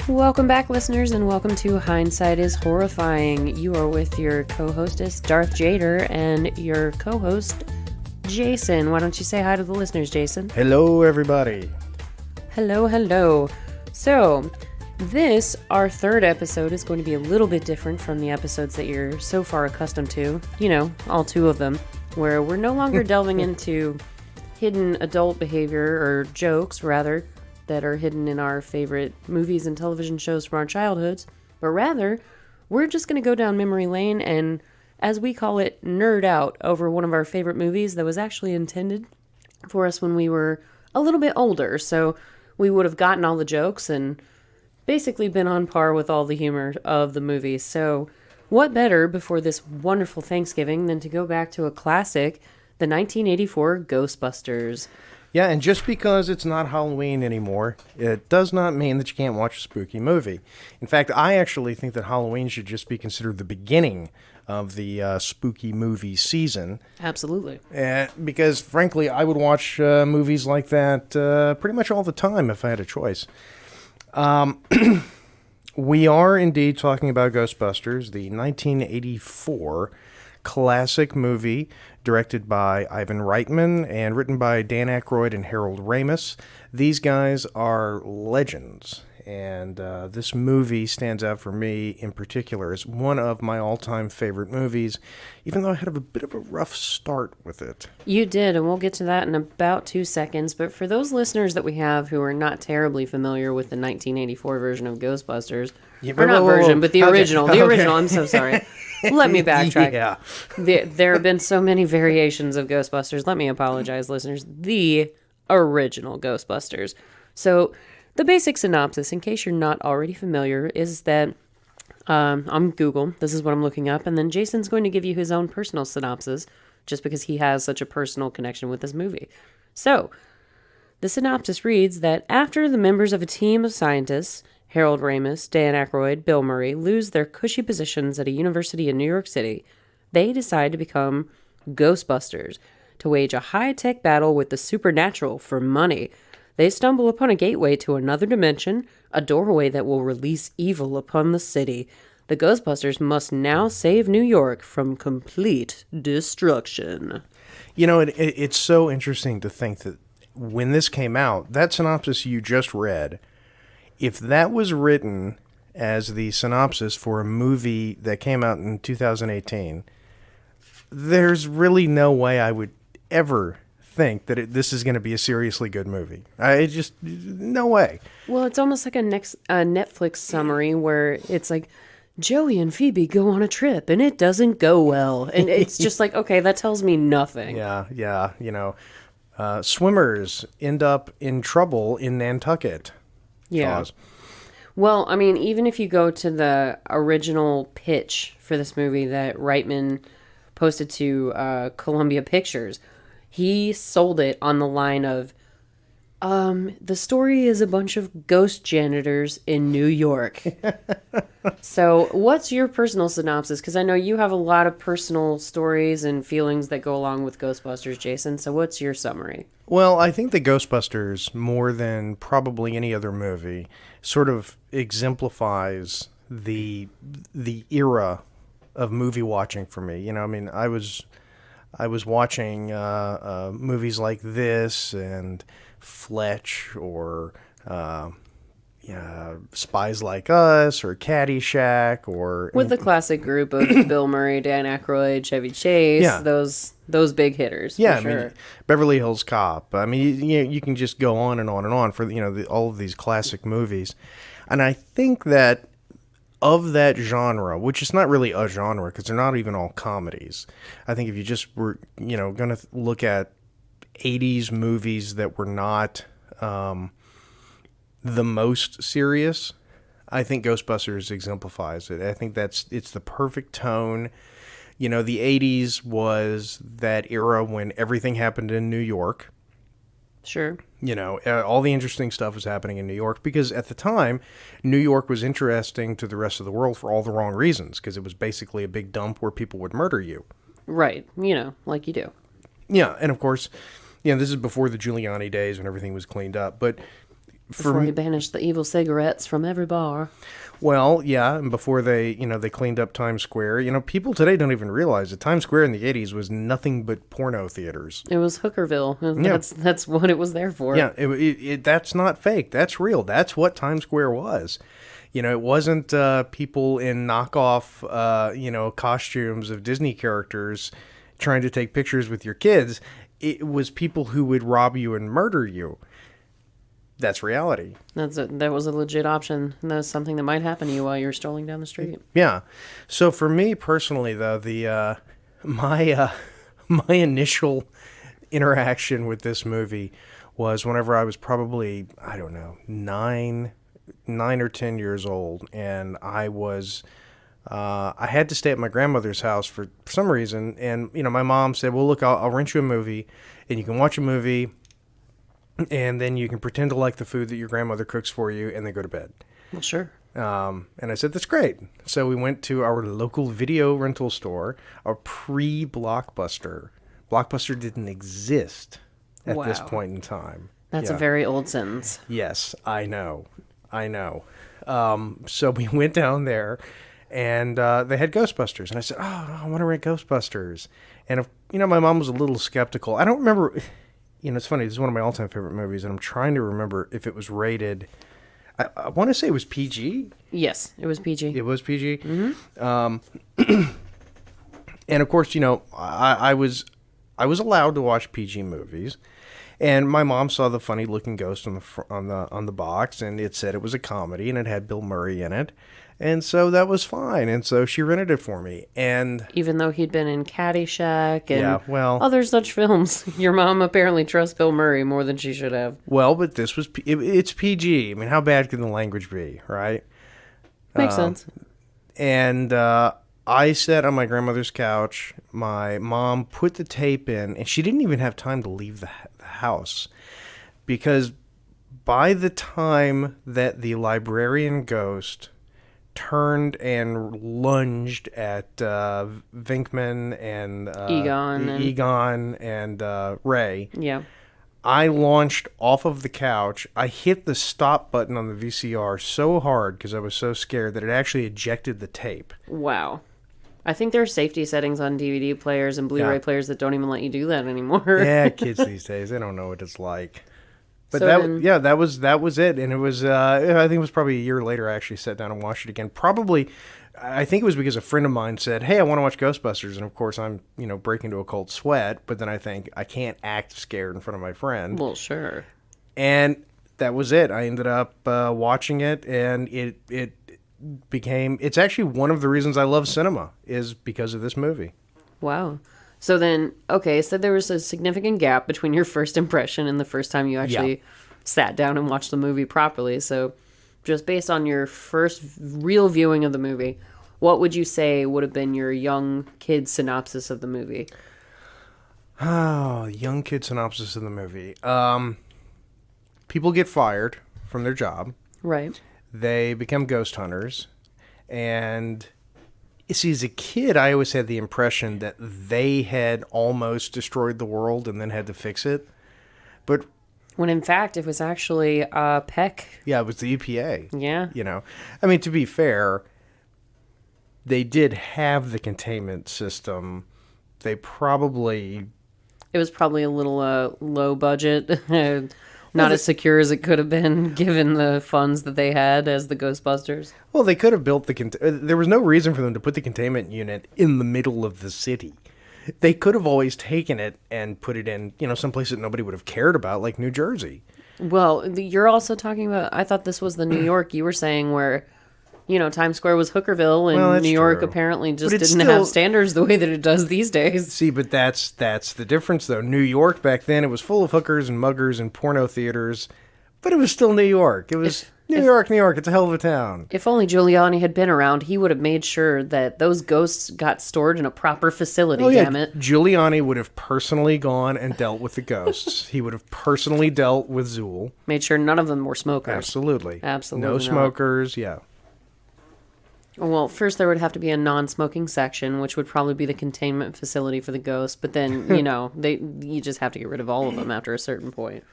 Welcome back, listeners, and welcome to Hindsight is Horrifying. You are with your co-hostess, Darth Jader, and your co-host, Jason. Why don't you say hi to the listeners, Jason? Hello, everybody. Hello, hello. So, this, our third episode, is going to be a little bit different from the episodes that you're so far accustomed to. You know, all two of them, where we're no longer delving into hidden adult behavior, or jokes, rather, that are hidden in our favorite movies and television shows from our childhoods, but rather, we're just going to go down memory lane and, as we call it, nerd out over one of our favorite movies that was actually intended for us when we were a little bit older, so we would have gotten all the jokes and basically been on par with all the humor of the movie. So what better before this wonderful Thanksgiving than to go back to a classic, the 1984 Ghostbusters. Yeah, and just because it's not Halloween anymore, it does not mean that you can't watch a spooky movie. In fact, I actually think that Halloween should just be considered the beginning of the spooky movie season. Absolutely. Because, frankly, I would watch movies like that pretty much all the time if I had a choice. We are indeed talking about Ghostbusters, the 1984 classic movie directed by Ivan Reitman and written by Dan Aykroyd and Harold Ramis. These guys are legends, and this movie stands out for me in particular as one of my all-time favorite movies, even though I had a bit of a rough start with it. You did, and we'll get to that in about 2 seconds, but for those listeners that we have who are not terribly familiar with the 1984 version of Ghostbusters, but the original, I'm so sorry. Let me backtrack. Yeah. There have been so many variations of Ghostbusters. Let me apologize, listeners. The original Ghostbusters. So, the basic synopsis, in case you're not already familiar, is that on Google, this is what I'm looking up, and then Jason's going to give you his own personal synopsis, just because he has such a personal connection with this movie. So, the synopsis reads that after the members of a team of scientists, Harold Ramis, Dan Aykroyd, Bill Murray, lose their cushy positions at a university in New York City, they decide to become Ghostbusters, to wage a high-tech battle with the supernatural for money. They stumble upon a gateway to another dimension, a doorway that will release evil upon the city. The Ghostbusters must now save New York from complete destruction. You know, it's so interesting to think that when this came out, that synopsis you just read, if that was written as the synopsis for a movie that came out in 2018, there's really no way I would ever think that this is going to be a seriously good movie. No way. Well, it's almost like a Netflix summary where it's like, Joey and Phoebe go on a trip and it doesn't go well. And it's just like, okay, that tells me nothing. Yeah. You know, swimmers end up in trouble in Nantucket. Yeah. Jaws. Well, I mean, even if you go to the original pitch for this movie that Reitman posted to Columbia Pictures, he sold it on the line of, the story is a bunch of ghost janitors in New York. So what's your personal synopsis? Because I know you have a lot of personal stories and feelings that go along with Ghostbusters, Jason. So what's your summary? Well, I think the Ghostbusters, more than probably any other movie, sort of exemplifies the era of movie watching for me. You know, I mean, I was watching movies like this and Fletch or Spies Like Us or Caddyshack or... With the classic group of Bill Murray, Dan Aykroyd, Chevy Chase, those big hitters. Yeah, for sure. I mean, Beverly Hills Cop. I mean, you can just go on and on and on for, all of these classic movies. And I think that of that genre, which is not really a genre because they're not even all comedies. I think if you just were, going to look at 80s movies that were not the most serious, I think Ghostbusters exemplifies it. I think it's the perfect tone. The 80s was that era when everything happened in New York. Sure. All the interesting stuff was happening in New York because at the time, New York was interesting to the rest of the world for all the wrong reasons because it was basically a big dump where people would murder you. Right. Like you do. Yeah. And of course, this is before the Giuliani days when everything was cleaned up. But Before he banished the evil cigarettes from every bar. Well, yeah, and before they cleaned up Times Square. People today don't even realize that Times Square in the 80s was nothing but porno theaters. It was Hookerville. That's what it was there for. Yeah, that's not fake. That's real. That's what Times Square was. It wasn't people in knockoff, costumes of Disney characters trying to take pictures with your kids. It was people who would rob you and murder you. That's reality. That was a legit option. That's something that might happen to you while you're strolling down the street. Yeah. So for me personally, though, my initial interaction with this movie was whenever I was probably, I don't know, 9 or 10 years old, and I had to stay at my grandmother's house for some reason, and my mom said, "Well, look, I'll rent you a movie, and you can watch a movie." And then you can pretend to like the food that your grandmother cooks for you and then go to bed. Well, sure. And I said, that's great. So we went to our local video rental store, a pre-Blockbuster. Blockbuster didn't exist at this point in time. That's a very old sentence. Yes, I know. So we went down there, and they had Ghostbusters. And I said, oh, I want to rent Ghostbusters. And, my mom was a little skeptical. I don't remember... it's funny. This is one of my all-time favorite movies, and I'm trying to remember if it was rated. I want to say it was PG. Yes, it was PG. It was PG. Mm-hmm. And of course, I was allowed to watch PG movies, and my mom saw the funny-looking ghost on the box, and it said it was a comedy, and it had Bill Murray in it. And so that was fine. And so she rented it for me. And even though he'd been in Caddyshack and other such films, your mom apparently trusts Bill Murray more than she should have. Well, but this was it's PG. I mean, how bad can the language be, right? Makes sense. And I sat on my grandmother's couch. My mom put the tape in, and she didn't even have time to leave the house, because by the time that the librarian ghost turned and lunged at Vinkman and Egon and Ray. Yeah. I launched off of the couch. I hit the stop button on the VCR so hard because I was so scared that it actually ejected the tape. Wow. I think there are safety settings on DVD players and Blu-ray players that don't even let you do that anymore. Yeah, kids these days, they don't know what it's like. But so that was it, and it was. I think it was probably a year later I actually sat down and watched it again. Probably, I think it was because a friend of mine said, "Hey, I want to watch Ghostbusters," and of course I'm breaking into a cold sweat. But then I think I can't act scared in front of my friend. Well, sure. And that was it. I ended up watching it, and it became. It's actually one of the reasons I love cinema is because of this movie. Wow. So then, okay, so there was a significant gap between your first impression and the first time you actually sat down and watched the movie properly. So just based on your first real viewing of the movie, what would you say would have been your young kid synopsis of the movie? Oh, young kid synopsis of the movie. People get fired from their job. Right. They become ghost hunters, and... See, as a kid, I always had the impression that they had almost destroyed the world and then had to fix it. But when in fact, it was actually Peck. Yeah, it was the EPA. Yeah. I mean, to be fair, they did have the containment system. It was probably a little low budget. Not as secure as it could have been, given the funds that they had as the Ghostbusters. Well, they could have built there was no reason for them to put the containment unit in the middle of the city. They could have always taken it and put it in, someplace that nobody would have cared about, like New Jersey. Well, you're also talking about, I thought this was the New York you were saying where, Times Square was Hookerville, and New York apparently just didn't have standards the way that it does these days. See, but that's the difference, though. New York back then, it was full of hookers and muggers and porno theaters, but it was still New York. It was New York. It's a hell of a town. If only Giuliani had been around, he would have made sure that those ghosts got stored in a proper facility, damn it. Giuliani would have personally gone and dealt with the ghosts. He would have personally dealt with Zool. Made sure none of them were smokers. Absolutely. No not. Smokers, yeah. Well, first there would have to be a non-smoking section, which would probably be the containment facility for the ghosts. But then, you just have to get rid of all of them after a certain point.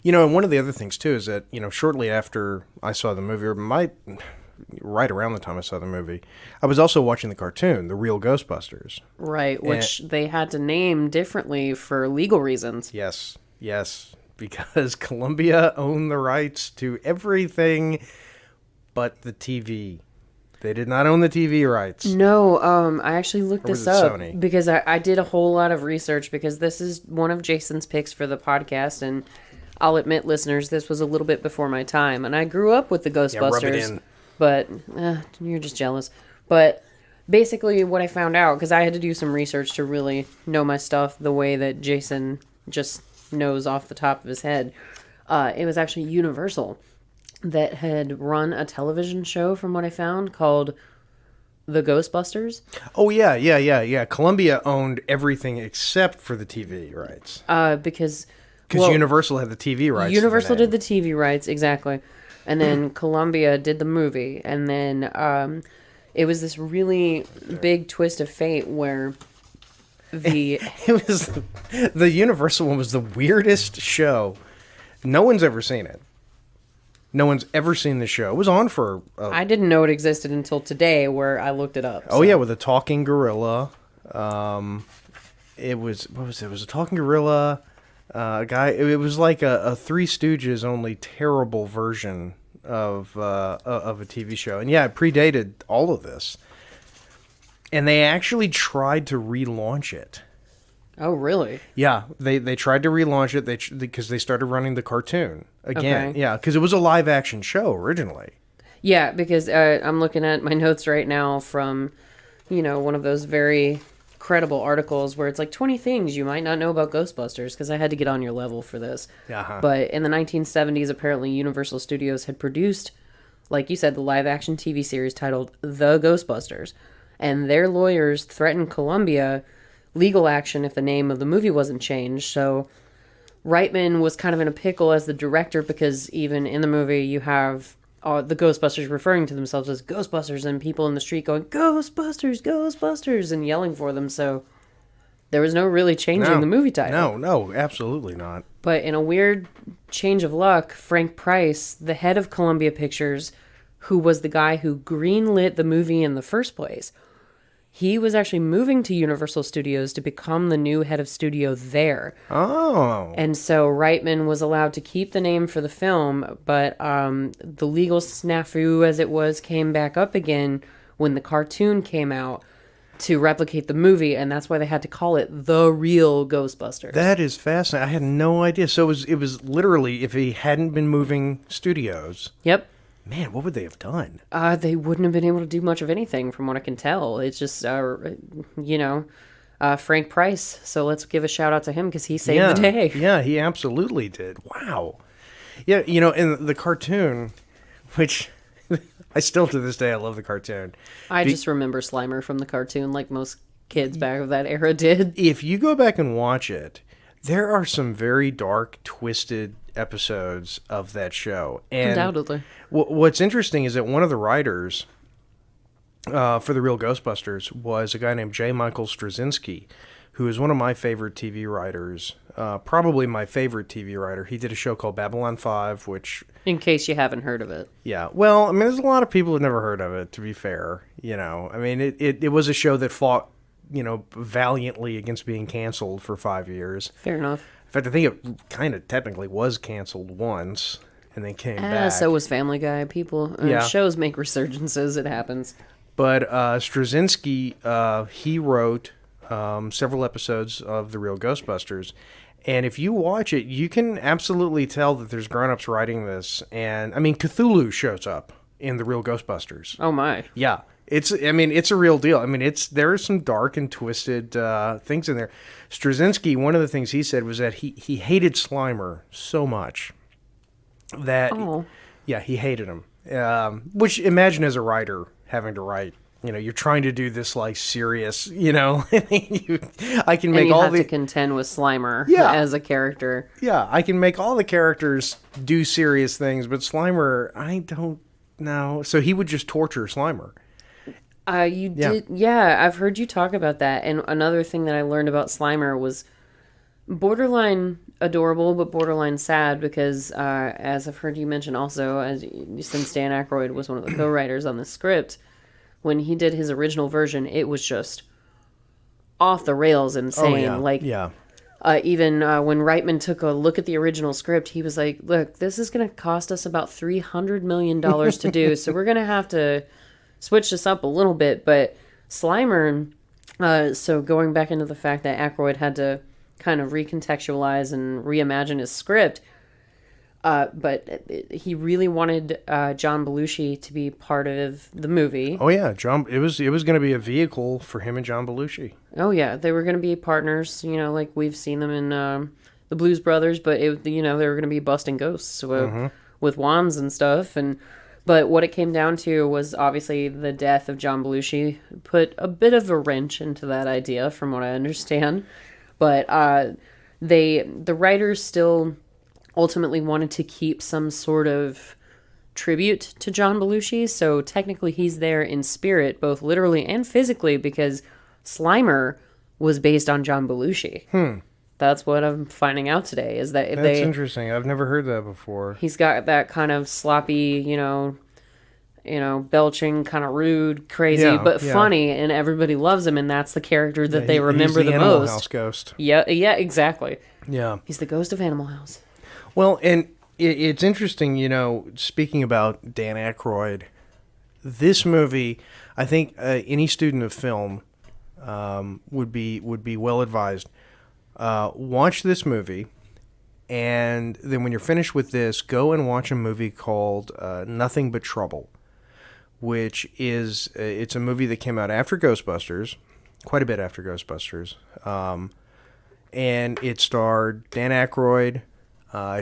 And one of the other things, too, is that, shortly after I saw the movie, or right around the time I saw the movie, I was also watching the cartoon, The Real Ghostbusters. Right, which they had to name differently for legal reasons. Yes, because Columbia owned the rights to everything but the TV. They did not own the TV rights. No, I actually looked this up Sony? because I did a whole lot of research because this is one of Jason's picks for the podcast, and I'll admit, listeners, this was a little bit before my time, and I grew up with the Ghostbusters. Yeah, rub it in. But you're just jealous. But basically what I found out, because I had to do some research to really know my stuff the way that Jason just knows off the top of his head, it was actually Universal that had run a television show, from what I found, called The Ghostbusters. Oh, yeah. Columbia owned everything except for the TV rights. Because Universal had the TV rights. Universal did the TV rights, exactly. And then Columbia did the movie. And then it was this really big twist of fate where the Universal one was the weirdest show. No one's ever seen it. No one's ever seen the show. It was on for... I didn't know it existed until today, where I looked it up. Oh, yeah, with a talking gorilla. It was... What was it? It was a talking gorilla... guy. It was like a Three Stooges only terrible version of a TV show, and yeah, it predated all of this. And they actually tried to relaunch it. Oh, really? Yeah, they tried to relaunch it. Because they started running the cartoon again. Okay. Yeah, because it was a live action show originally. Yeah, because I'm looking at my notes right now from, one of those very credible articles where it's like 20 things you might not know about Ghostbusters, because I had to get on your level for this. Uh-huh. But in the 1970s, apparently Universal Studios had produced, like you said, the live action TV series titled The Ghostbusters, and their lawyers threatened Columbia legal action if the name of the movie wasn't changed. So Reitman was kind of in a pickle as the director, because even in the movie you have the Ghostbusters referring to themselves as Ghostbusters, and people in the street going, Ghostbusters, Ghostbusters, and yelling for them. So there was no really changing the movie title. No, absolutely not. But in a weird change of luck, Frank Price, the head of Columbia Pictures, who was the guy who greenlit the movie in the first place, he was actually moving to Universal Studios to become the new head of studio there. Oh. And so Reitman was allowed to keep the name for the film, but the legal snafu, as it was, came back up again when the cartoon came out to replicate the movie, and that's why they had to call it The Real Ghostbusters. That is fascinating. I had no idea. So it was literally, if he hadn't been moving studios... Yep. Man, what would they have done? They wouldn't have been able to do much of anything, from what I can tell. It's just, Frank Price. So let's give a shout out to him, because he saved the day. Yeah, he absolutely did. Wow. Yeah, in the cartoon, which I still to this day, I love the cartoon. I just remember Slimer from the cartoon, like most kids back of that era did. If you go back and watch it, there are some very dark, twisted episodes of that show. And undoubtedly. What's interesting is that one of the writers for The Real Ghostbusters was a guy named J. Michael Straczynski, who is one of my favorite TV writers, probably my favorite TV writer. He did a show called Babylon 5, which... In case you haven't heard of it. Yeah, well, I mean, there's a lot of people who've never heard of it, to be fair. I mean, it was a show that fought, valiantly against being canceled for 5 years. Fair enough. In fact, I think it kind of technically was canceled once, and then came back. So was Family Guy. People, shows make resurgences. It happens. But Straczynski, he wrote several episodes of The Real Ghostbusters. And if you watch it, you can absolutely tell that there's grown-ups writing this. And, I mean, Cthulhu shows up in The Real Ghostbusters. Oh, my. Yeah. It's a real deal. I mean, there are some dark and twisted things in there. Straczynski, one of the things he said was that he hated Slimer so much that, he hated him. Which, imagine as a writer having to write, you're trying to do this like serious, I can make and you all have to contend with Slimer as a character. Yeah, I can make all the characters do serious things, but Slimer, I don't know. So he would just torture Slimer. Did, yeah. I've heard you talk about that. And another thing that I learned about Slimer was borderline adorable, but borderline sad because, as I've heard you mention also, since Dan Aykroyd was one of the co-writers on the script, when he did his original version, it was just off the rails insane. Oh, yeah. Like, yeah. Even when Reitman took a look at the original script, he was like, look, this is going to cost us about $300 million to do, so we're going to have to switch this up a little bit. But Slimer, so going back into the fact that Aykroyd had to kind of recontextualize and reimagine his script, but he really wanted John Belushi to be part of the movie. Oh yeah, John. It was going to be a vehicle for him and John Belushi. Oh yeah, they were going to be partners. Like we've seen them in the Blues Brothers, but they were going to be busting ghosts with wands and stuff. But what it came down to was obviously the death of John Belushi put a bit of a wrench into that idea, from what I understand. But the writers still ultimately wanted to keep some sort of tribute to John Belushi, so technically he's there in spirit, both literally and physically, because Slimer was based on John Belushi. That's what I'm finding out today, is that That's interesting. I've never heard that before. He's got that kind of sloppy, belching, kind of rude, crazy, but funny, and everybody loves him, and that's the character that they remember he's the most. Animal House ghost. Yeah, exactly. Yeah. He's the ghost of Animal House. Well, and it's interesting, speaking about Dan Aykroyd, this movie, I think any student of film would be well advised. Watch this movie, and then when you're finished with this, go and watch a movie called Nothing But Trouble, which is it's a movie that came out after Ghostbusters, quite a bit after Ghostbusters, and it starred Dan Aykroyd,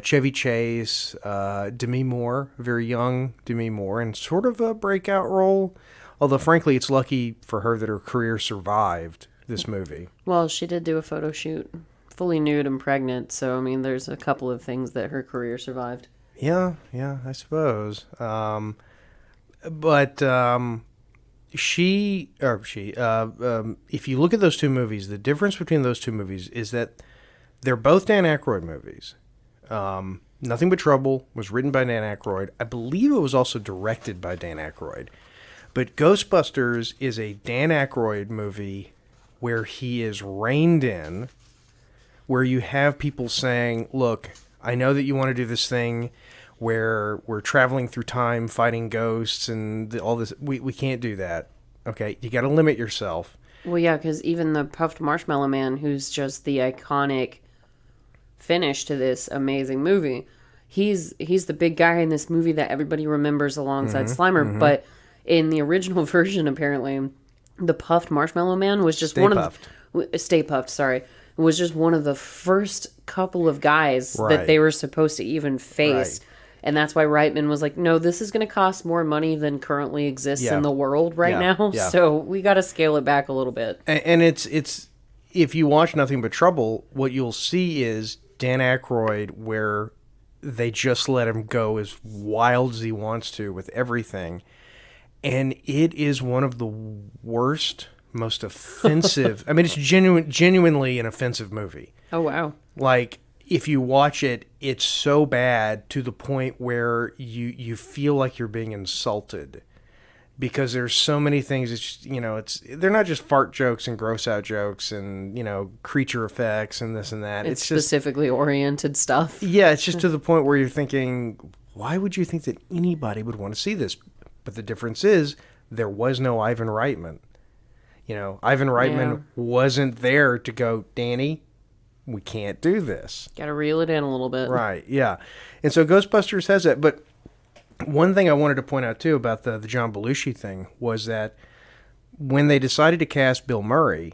Chevy Chase, Demi Moore, very young Demi Moore, and sort of a breakout role. Although, frankly, it's lucky for her that her career survived this movie. Well, she did do a photo shoot, fully nude and pregnant, so, I mean, there's a couple of things that her career survived. Yeah, I suppose. If you look at those two movies, the difference between those two movies is that they're both Dan Aykroyd movies. Nothing But Trouble was written by Dan Aykroyd. I believe it was also directed by Dan Aykroyd. But Ghostbusters is a Dan Aykroyd movie where he is reined in, where you have people saying, look, I know that you want to do this thing where we're traveling through time, fighting ghosts, and all this. We can't do that. Okay, you got to limit yourself. Well, yeah, because even the Puffed Marshmallow Man, who's just the iconic finish to this amazing movie, he's the big guy in this movie that everybody remembers alongside Slimer. But in the original version, apparently, the Puffed Marshmallow Man was just Stay Puffed, sorry. Was just one of the first couple of guys that they were supposed to even face. Right. And that's why Reitman was like, no, this is going to cost more money than currently exists in the world right now. Yeah. So we got to scale it back a little bit. And it's if you watch Nothing But Trouble, what you'll see is Dan Aykroyd, where they just let him go as wild as he wants to with everything. And it is one of the worst, most offensive. I mean, it's genuinely an offensive movie. Oh, wow. Like, if you watch it, it's so bad to the point where you feel like you're being insulted. Because there's so many things, they're not just fart jokes and gross out jokes and, creature effects and this and that. It's specifically oriented stuff. Yeah, it's just to the point where you're thinking, why would you think that anybody would want to see this? But the difference is, there was no Ivan Reitman. Ivan Reitman wasn't there to go, Danny, we can't do this. Got to reel it in a little bit. Right, yeah. And so Ghostbusters has that, but one thing I wanted to point out, too, about the John Belushi thing was that when they decided to cast Bill Murray,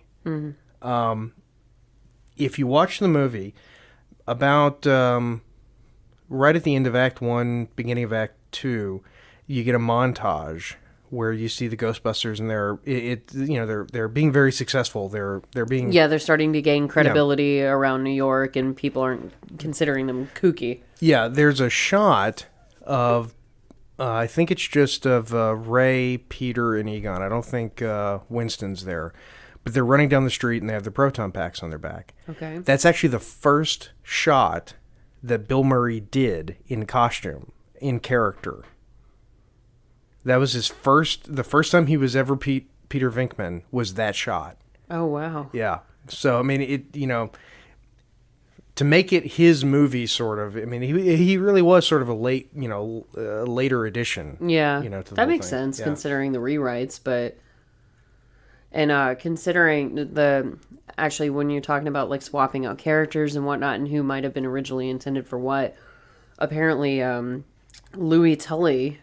if you watch the movie, about right at the end of Act 1, beginning of Act 2, you get a montage where you see the Ghostbusters and they're being very successful. They're starting to gain credibility around New York, and people aren't considering them kooky. Yeah, there's a shot of I think it's just of Ray, Peter, and Egon. I don't think Winston's there. but they're running down the street and they have the proton packs on their back. Okay. That's actually the first shot that Bill Murray did in costume, in character. That was the first time he was ever Peter Venkman was that shot. Oh, wow. Yeah. So, I mean, to make it his movie, sort of, I mean, he really was sort of a later addition. Yeah. To the that whole makes thing. sense Yeah. considering the rewrites, but... And considering actually when you're talking about like swapping out characters and whatnot and who might have been originally intended for what, apparently Louis Tully,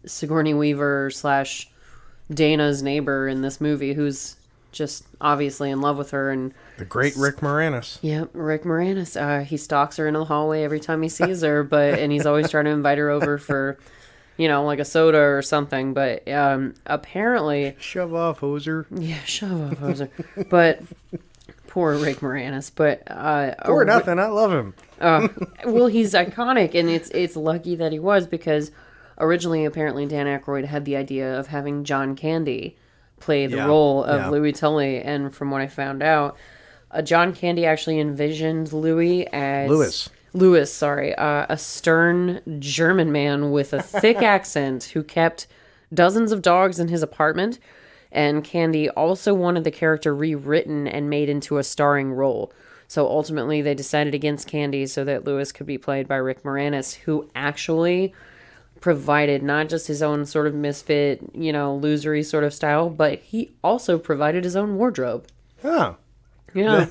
Sigourney Weaver / Dana's neighbor in this movie, who's just obviously in love with her, and The great Rick Moranis. Yep, Rick Moranis. He stalks her in the hallway every time he sees her, and he's always trying to invite her over for, like a soda or something. But apparently, Shove off, hoser. yeah, shove off, hoser. But poor Rick Moranis. But Poor nothing. I love him. well, he's iconic, and it's lucky that he was, because originally, apparently, Dan Aykroyd had the idea of having John Candy play the role of Louis Tully, and from what I found out, John Candy actually envisioned Louis as Louis, a stern German man with a thick accent who kept dozens of dogs in his apartment, and Candy also wanted the character rewritten and made into a starring role. So ultimately, they decided against Candy so that Louis could be played by Rick Moranis, who actually provided not just his own sort of misfit, losery sort of style, but he also provided his own wardrobe. Oh. Yeah.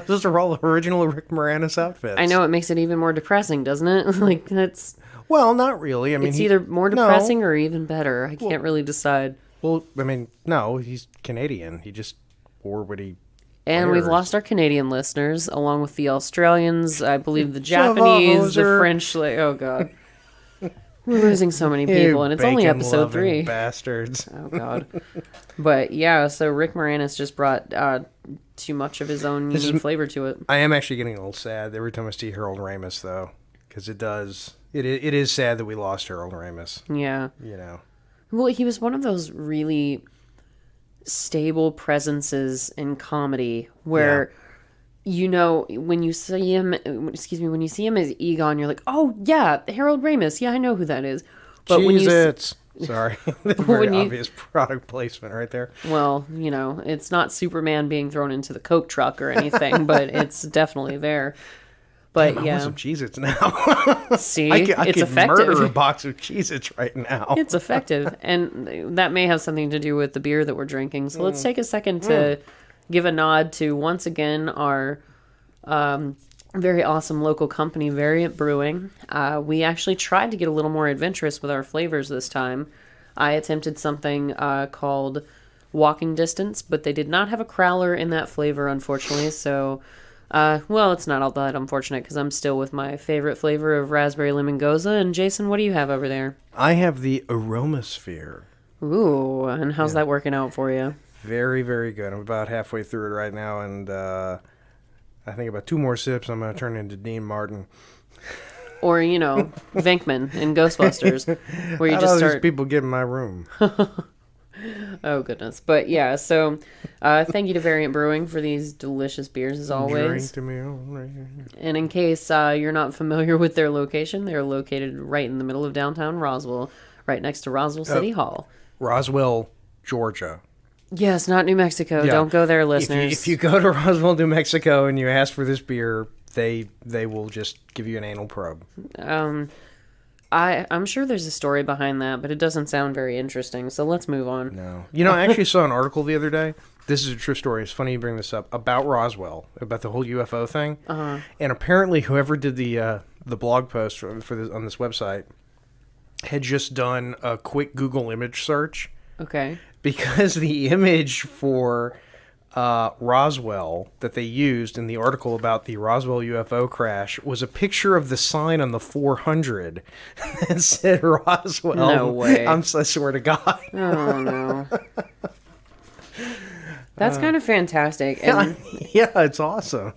Those are all original Rick Moranis outfits. I know, it makes it even more depressing, doesn't it? Like, that's... Well, not really. I mean, it's either more depressing or even better. I can't really decide. Well, I mean, no, he's Canadian. He just wore what he And wears. we've lost our Canadian listeners, along with the Australians, I believe the Shove off, Japanese, the hoser. French. Oh, God. We're losing so many people, and it's only episode 3. Bastards. Oh, God. But, yeah, so Rick Moranis just brought too much of his own unique flavor to it. I am actually getting a little sad every time I see Harold Ramis, though, because it is sad that we lost Harold Ramis. Yeah. Well, he was one of those really stable presences in comedy where... when you see him as Egon, you're like, oh, yeah, Harold Ramis. Yeah, I know who that is. But Sorry. Very obvious product placement right there. Well, it's not Superman being thrown into the Coke truck or anything, but it's definitely there. But I want some Cheez-Its now. See, I it's could effective. murder a box of Cheez-Its right now. It's effective. And that may have something to do with the beer that we're drinking. So let's take a second to give a nod to, once again, our very awesome local company, Variant Brewing. We actually tried to get a little more adventurous with our flavors this time. I attempted something called Walking Distance, but they did not have a crowler in that flavor, unfortunately. So, it's not all that unfortunate, because I'm still with my favorite flavor of raspberry lemon goza. And Jason, what do you have over there? I have the Aromasphere. Ooh, and how's that working out for you? Very, very good. I'm about halfway through it right now, and I think about 2 more sips, I'm going to turn into Dean Martin. Or, Venkman in Ghostbusters, where you just start... people get in my room. Oh, goodness. But, yeah, so thank you to Variant Brewing for these delicious beers, as always. Drink to me. And in case you're not familiar with their location, they're located right in the middle of downtown Roswell, right next to Roswell City Hall. Roswell, Georgia. Yes, not New Mexico. Yeah. Don't go there, listeners. If you go to Roswell, New Mexico, and you ask for this beer, they will just give you an anal probe. I'm sure there's a story behind that, but it doesn't sound very interesting, so let's move on. No. I actually saw an article the other day. This is a true story. It's funny you bring this up. About Roswell, about the whole UFO thing. Uh-huh. And apparently whoever did the blog post for this, on this website had just done a quick Google image search. Okay. Because the image for Roswell that they used in the article about the Roswell UFO crash was a picture of the sign on the 400 that said Roswell. No way. I swear to God. Oh, no. That's kind of fantastic. And yeah, it's awesome.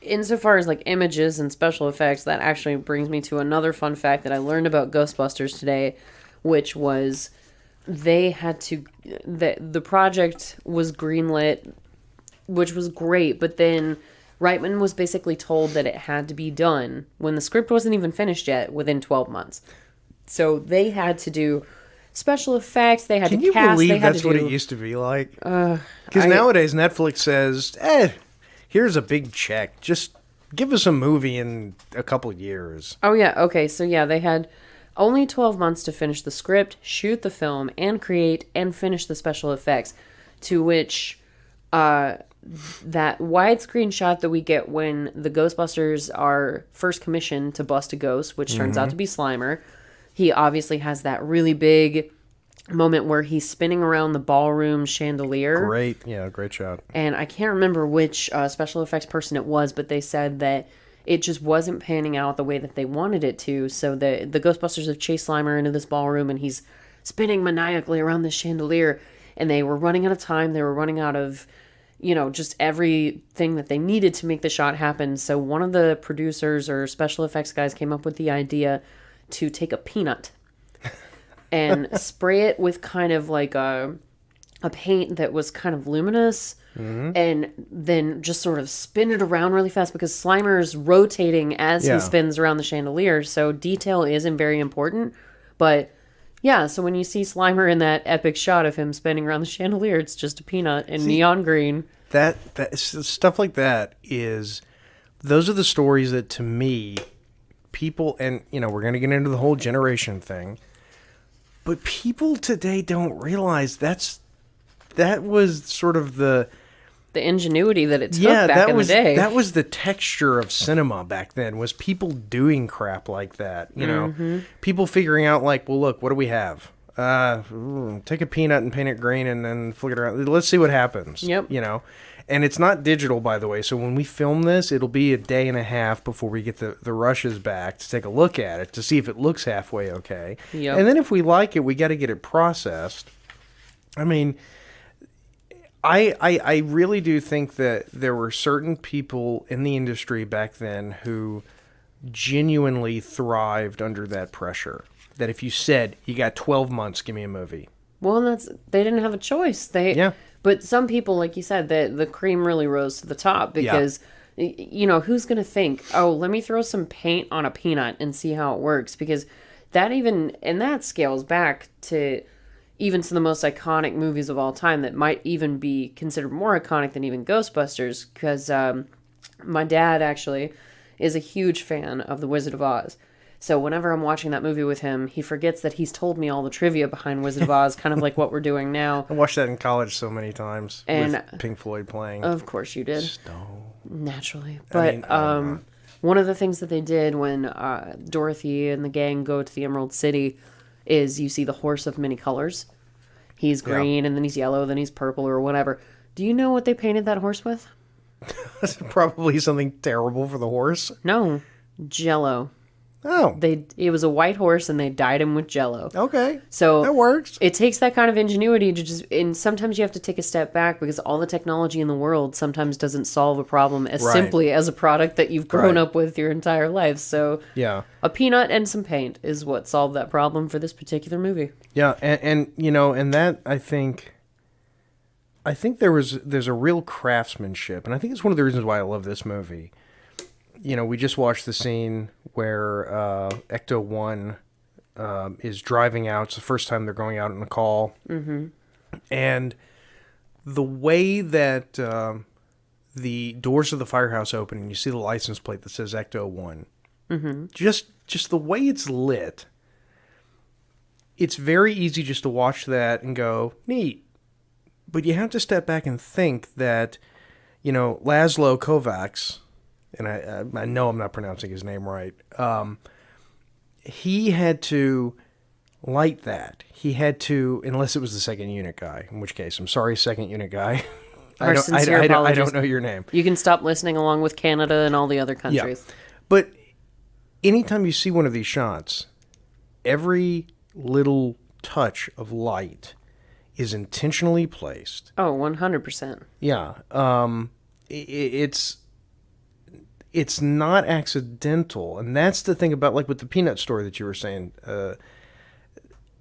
Insofar as like images and special effects, that actually brings me to another fun fact that I learned about Ghostbusters today, which was... they had to, the project was greenlit, which was great, but then Reitman was basically told that it had to be done when the script wasn't even finished yet within 12 months. So they had to do special effects, they had Can to you cast, believe they had that's to what do... it used to be like? Because nowadays Netflix says, here's a big check. Just give us a movie in a couple years. Oh, yeah. Okay. So, yeah, they had only 12 months to finish the script, shoot the film, and create and finish the special effects, to which that widescreen shot that we get when the Ghostbusters are first commissioned to bust a ghost, which turns out to be Slimer. He obviously has that really big moment where he's spinning around the ballroom chandelier. Great shot. And I can't remember which special effects person it was, but they said that it just wasn't panning out the way that they wanted it to. So the Ghostbusters have chased Slimer into this ballroom, and he's spinning maniacally around this chandelier. And they were running out of time. They were running out of, just everything that they needed to make the shot happen. So one of the producers or special effects guys came up with the idea to take a peanut and spray it with kind of like a paint that was kind of luminous, and then just sort of spin it around really fast, because Slimer's rotating as he spins around the chandelier. So detail isn't very important. But yeah, so when you see Slimer in that epic shot of him spinning around the chandelier, it's just a peanut in neon green. That stuff like that those are the stories that, to me, people, and we're going to get into the whole generation thing, but people today don't realize that was sort of the ingenuity that it took back in the day. That was the texture of cinema back then, was people doing crap like that. People figuring out, like, well, look, what do we have? Take a peanut and paint it green and then flick it around. Let's see what happens. Yep. And it's not digital, by the way. So when we film this, it'll be a day and a half before we get the rushes back to take a look at it, to see if it looks halfway okay. Yep. And then if we like it, we got to get it processed. I mean, I really do think that there were certain people in the industry back then who genuinely thrived under that pressure. That if you said, you got 12 months, give me a movie. Well, they didn't have a choice. But some people, like you said, the cream really rose to the top, because, who's going to think, oh, let me throw some paint on a peanut and see how it works? Because that scales back to even some of the most iconic movies of all time that might even be considered more iconic than even Ghostbusters, because my dad actually is a huge fan of The Wizard of Oz. So whenever I'm watching that movie with him, he forgets that he's told me all the trivia behind Wizard of Oz, kind of like what we're doing now. I watched that in college so many times, with Pink Floyd playing. Of course you did. Snow. Naturally. But one of the things that they did when Dorothy and the gang go to the Emerald City is you see the horse of many colors. He's green, and then he's yellow, then he's purple, or whatever. Do you know what they painted that horse with? Probably something terrible for the horse. No. Jello. Oh. It was a white horse, and they dyed him with Jello. Okay. So that works. It takes that kind of ingenuity to and sometimes you have to take a step back, because all the technology in the world sometimes doesn't solve a problem as simply as a product that you've grown up with your entire life. So a peanut and some paint is what solved that problem for this particular movie. Yeah, and that I think there's a real craftsmanship, and I think it's one of the reasons why I love this movie. We just watched the scene where Ecto-1 is driving out. It's the first time they're going out on a call. Mm-hmm. And the way that the doors of the firehouse open and you see the license plate that says Ecto-1, just the way it's lit, it's very easy just to watch that and go, neat. But you have to step back and think that, Laszlo Kovacs... and I know I'm not pronouncing his name right, he had to light that. He had to, unless it was the second unit guy, in which case, I'm sorry, second unit guy. I don't know your name. You can stop listening along with Canada and all the other countries. Yeah. But anytime you see one of these shots, every little touch of light is intentionally placed. Oh, 100%. Yeah. It's not accidental, and that's the thing about, like, with the peanut story that you were saying.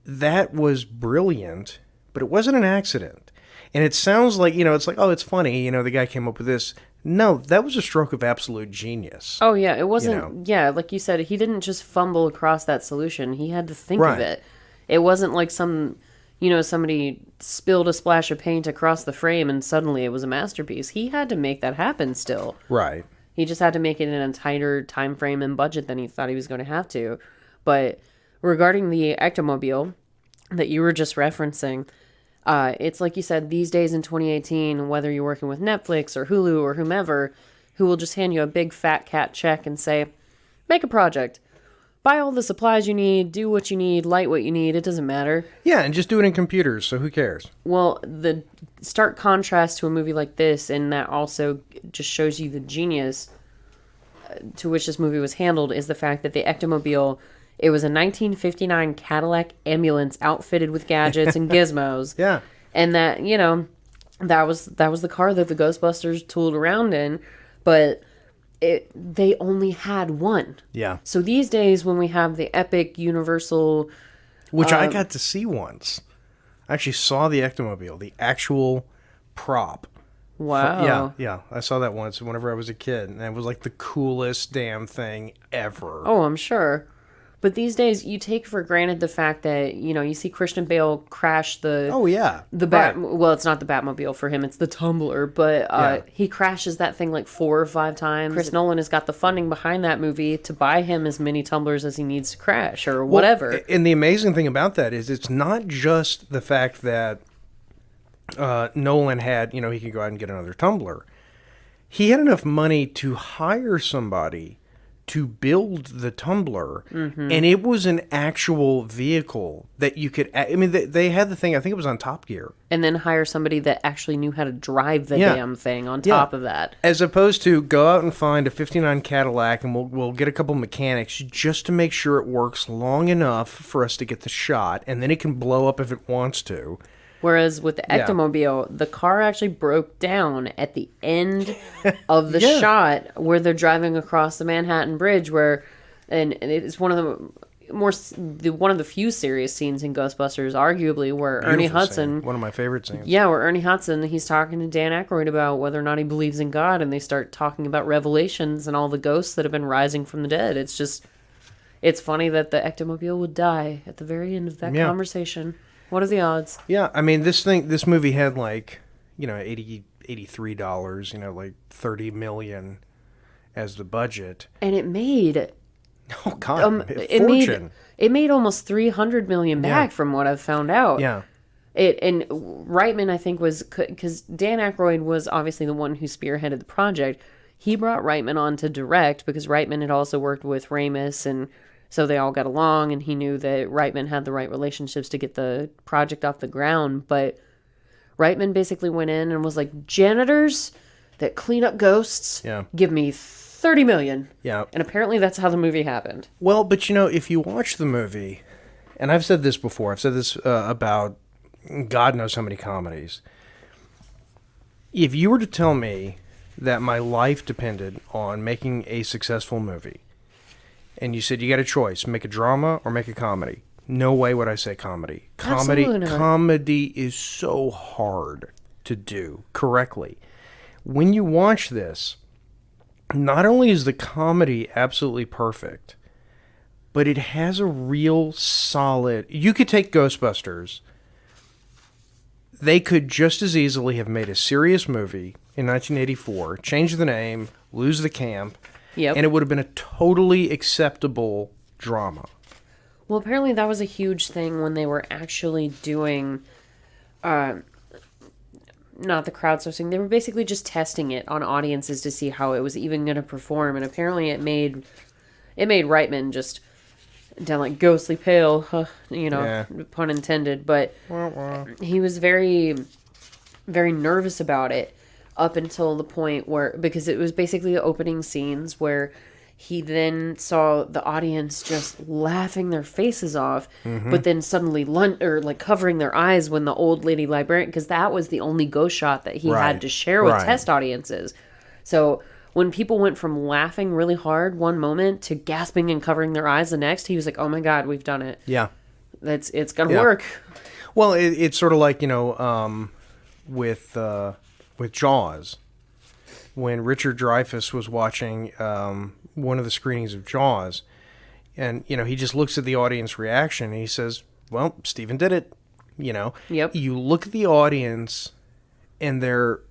that was brilliant, but it wasn't an accident. And it sounds like, it's like, oh, it's funny, the guy came up with this. No, that was a stroke of absolute genius. Oh, yeah, it wasn't, yeah, like you said, he didn't just fumble across that solution. He had to think of it. It wasn't like somebody spilled a splash of paint across the frame and suddenly it was a masterpiece. He had to make that happen still. Right. He just had to make it in a tighter time frame and budget than he thought he was going to have to. But regarding the Ectomobile that you were just referencing, it's like you said, these days in 2018, whether you're working with Netflix or Hulu or whomever, who will just hand you a big fat cat check and say, make a project. Buy all the supplies you need, do what you need, light what you need, it doesn't matter. Yeah, and just do it in computers, so who cares? Well, the stark contrast to a movie like this, and that also just shows you the genius to which this movie was handled, is the fact that the Ectomobile, it was a 1959 Cadillac ambulance outfitted with gadgets and gizmos. Yeah. And that, that was the car that the Ghostbusters tooled around in, but they only had one. Yeah. So these days when we have the epic universal... Which I got to see once. I actually saw the Ectomobile, the actual prop. Wow. Yeah. I saw that once whenever I was a kid, and it was like the coolest damn thing ever. Oh, I'm sure. But these days, you take for granted the fact that, you see Christian Bale crash the... Oh, yeah. Well, it's not the Batmobile for him, it's the Tumbler, but he crashes that thing like 4 or 5 times. Chris Nolan has got the funding behind that movie to buy him as many Tumblers as he needs to crash, or whatever. Well, and the amazing thing about that is it's not just the fact that Nolan had, he could go out and get another Tumbler. He had enough money to hire somebody to build the Tumbler, and it was an actual vehicle that you could... they had the thing, I think it was on Top Gear. And then hire somebody that actually knew how to drive the damn thing on top of that. As opposed to go out and find a 59 Cadillac, and we'll get a couple mechanics just to make sure it works long enough for us to get the shot, and then it can blow up if it wants to. Whereas with the Ectomobile, the car actually broke down at the end of the shot where they're driving across the Manhattan Bridge, and it's one of the few serious scenes in Ghostbusters, arguably, where Beautiful Ernie Hudson... scene. One of my favorite scenes. Yeah, where Ernie Hudson, he's talking to Dan Aykroyd about whether or not he believes in God, and they start talking about revelations and all the ghosts that have been rising from the dead. It's funny that the Ectomobile would die at the very end of that conversation. What are the odds? Yeah, this movie had $83, like $30 million as the budget. And it made... Oh, God, a fortune. It made almost $300 million back from what I've found out. Yeah. And Reitman, I think, was... Because Dan Aykroyd was obviously the one who spearheaded the project. He brought Reitman on to direct because Reitman had also worked with Ramis, and... So they all got along, and he knew that Reitman had the right relationships to get the project off the ground. But Reitman basically went in and was like, janitors that clean up ghosts, give me $30 million. Yeah. And apparently that's how the movie happened. Well, but if you watch the movie, and I've said this before, I've said this about God knows how many comedies. If you were to tell me that my life depended on making a successful movie, and you said you got a choice, make a drama or make a comedy, no way would I say comedy. Comedy is so hard to do correctly. When you watch this, not only is the comedy absolutely perfect, but it has a real solid... You could take Ghostbusters. They could just as easily have made a serious movie in 1984, change the name, lose the camp, and it would have been a totally acceptable drama. Well, apparently that was a huge thing when they were actually doing, not the crowdsourcing. They were basically just testing it on audiences to see how it was even going to perform. And apparently it made Reitman just down like ghostly pale, pun intended. But he was very, very nervous about it. Up until the point where, because it was basically the opening scenes where he then saw the audience just laughing their faces off, but then suddenly covering their eyes when the old lady librarian, because that was the only ghost shot that he had to share with test audiences. So when people went from laughing really hard one moment to gasping and covering their eyes the next, he was like, oh my God, we've done it. Yeah. it's gonna Yeah. work. Well, it's sort of like, with Jaws, when Richard Dreyfuss was watching one of the screenings of Jaws, and he just looks at the audience reaction and he says, "Well, Steven did it." Yep. You look at the audience, and they're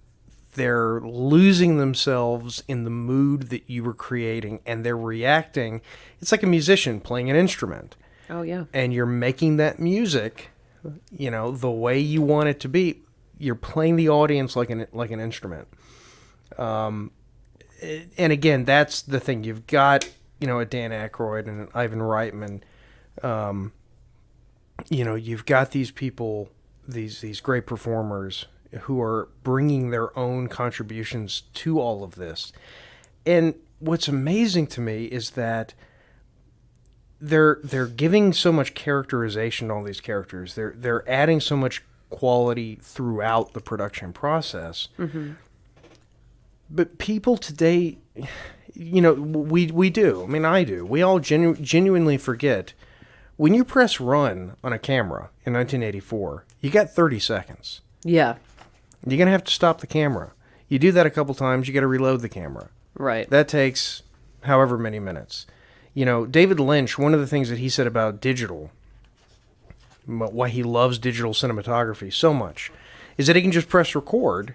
losing themselves in the mood that you were creating, and they're reacting. It's like a musician playing an instrument. Oh yeah. And you're making that music, the way you want it to be. You're playing the audience like an instrument. And again, that's the thing. You've got, a Dan Aykroyd and an Ivan Reitman. You've got these people, these great performers who are bringing their own contributions to all of this. And what's amazing to me is that they're giving so much characterization to all these characters. They're adding so much quality throughout the production process. Mm-hmm. But people today, we do. I mean, I do. We all genuinely forget. When you press run on a camera in 1984, you got 30 seconds. Yeah. You're going to have to stop the camera. You do that a couple times, you got to reload the camera. Right. That takes however many minutes. David Lynch, one of the things that he said about digital, why he loves digital cinematography so much, is that he can just press record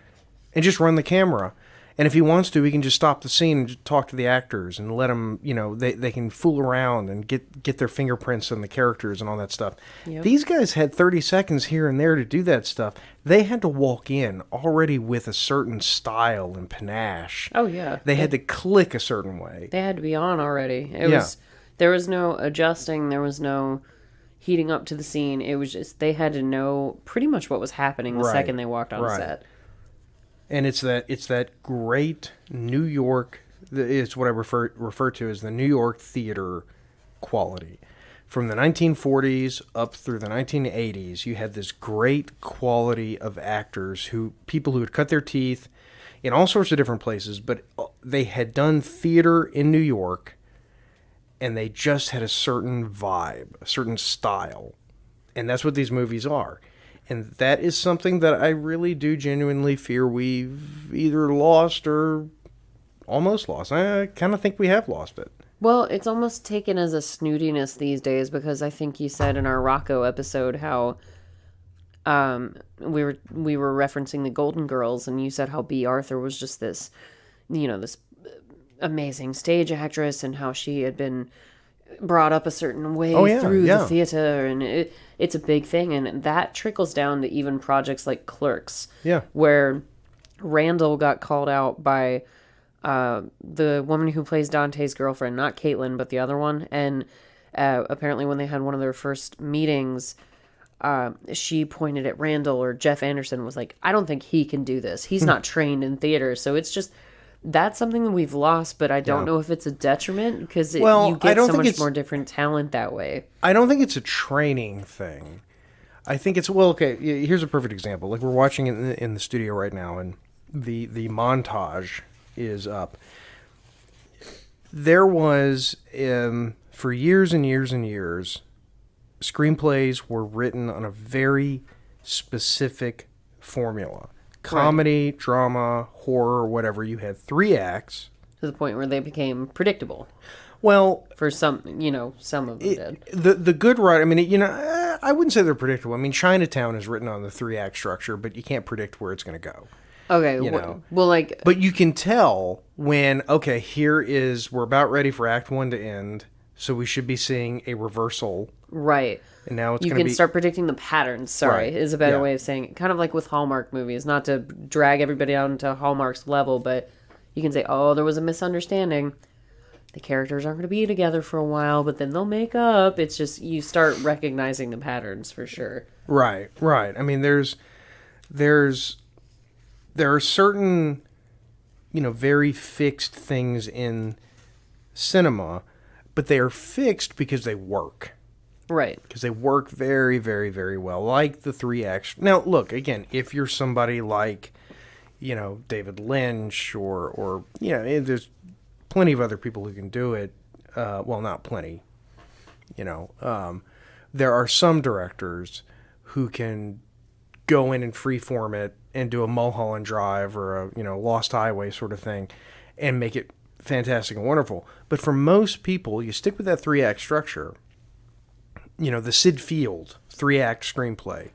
and just run the camera. And if he wants to, he can just stop the scene and just talk to the actors and let them, they can fool around and get their fingerprints on the characters and all that stuff. Yep. These guys had 30 seconds here and there to do that stuff. They had to walk in already with a certain style and panache. Oh, yeah. They had to click a certain way. They had to be on already. There was no adjusting. There was no heating up to the scene. It was just, they had to know pretty much what was happening the second they walked on set. And it's that great New York. It's what I refer to as the New York theater quality. From the 1940s up through the 1980s, you had this great quality of actors, people who had cut their teeth in all sorts of different places, but they had done theater in New York, and they just had a certain vibe, a certain style, and that's what these movies are. And that is something that I really do genuinely fear we've either lost or almost lost. I kind of think we have lost it. Well, it's almost taken as a snootiness these days, because I think you said in our Rocco episode how we were referencing the Golden Girls, and you said how Bea Arthur was just this, this amazing stage actress, and how she had been brought up a certain way through the theater, and it's a big thing, and that trickles down to even projects like Clerks, where Randall got called out by the woman who plays Dante's girlfriend, not Caitlin, but the other one, and apparently when they had one of their first meetings, she pointed at Randall, or Jeff Anderson was like, I don't think he can do this. He's not trained in theater. So it's just, that's something that we've lost, but I don't know if it's a detriment, because you get so much more different talent that way. I don't think it's a training thing. I think it's, here's a perfect example. Like, we're watching it in the studio right now, and the montage is up. There was, for years and years and years, screenplays were written on a very specific formula. Comedy, drama, horror, whatever. You had 3 acts. To the point where they became predictable. Well, for some of them did. The good writer, I mean, I wouldn't say they're predictable. I mean, Chinatown is written on the 3-act structure, but you can't predict where it's going to go. Okay, but you can tell when, we're about ready for Act 1 to end, so we should be seeing a reversal. Right. And now it's you can start predicting the patterns, is a better way of saying it. Kind of like with Hallmark movies, not to drag everybody down to Hallmark's level, but you can say, there was a misunderstanding. The characters aren't going to be together for a while, but then they'll make up. It's just, you start recognizing the patterns for sure. Right. I mean, there are certain, very fixed things in cinema, but they are fixed because they work. Right. Because they work very, very, very well. Like the 3 acts. Now, look, again, if you're somebody like, David Lynch or there's plenty of other people who can do it. Well, not plenty, there are some directors who can go in and freeform it and do a Mulholland Drive or a Lost Highway sort of thing and make it fantastic and wonderful. But for most people, you stick with that 3-act structure. The Sid Field 3-act screenplay.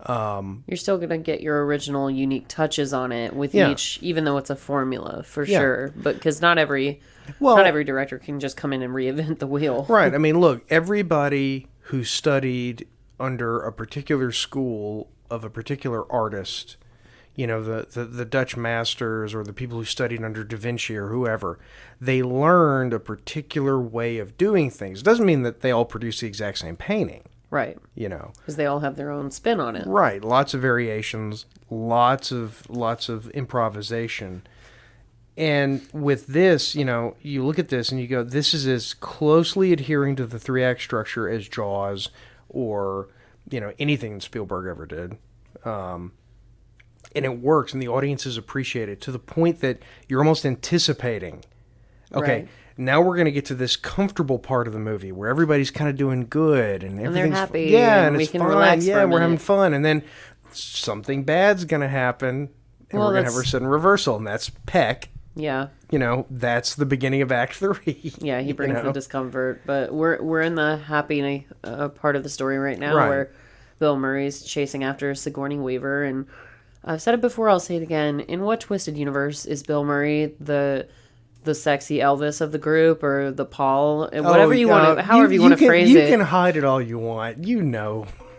You're still going to get your original unique touches on it with each, even though it's a formula for sure. But because not every director can just come in and reinvent the wheel. Right. I mean, look, everybody who studied under a particular school of a particular artist, the Dutch masters or the people who studied under Da Vinci or whoever, they learned a particular way of doing things. It doesn't mean that they all produce the exact same painting. Right. Because they all have their own spin on it. Right. Lots of variations, lots of improvisation. And with this, you look at this and you go, this is as closely adhering to the 3-act structure as Jaws or, anything that Spielberg ever did. And it works, and the audiences appreciate it to the point that you're almost anticipating, okay, right. Now we're going to get to this comfortable part of the movie where everybody's kind of doing good and everything's they're happy. Yeah, and it's we can fine. relax Yeah, for a we're having minute. fun, and then something bad's going to happen, and we're going to have a sudden reversal, and that's Peck. Yeah. That's the beginning of Act 3. Yeah, he brings the discomfort, but we're in the happy part of the story right now, where Bill Murray's chasing after Sigourney Weaver, and I've said it before, I'll say it again. In what twisted universe is Bill Murray the sexy Elvis of the group, or the Paul, whatever you want to, however you want to phrase it? You can hide it all you want.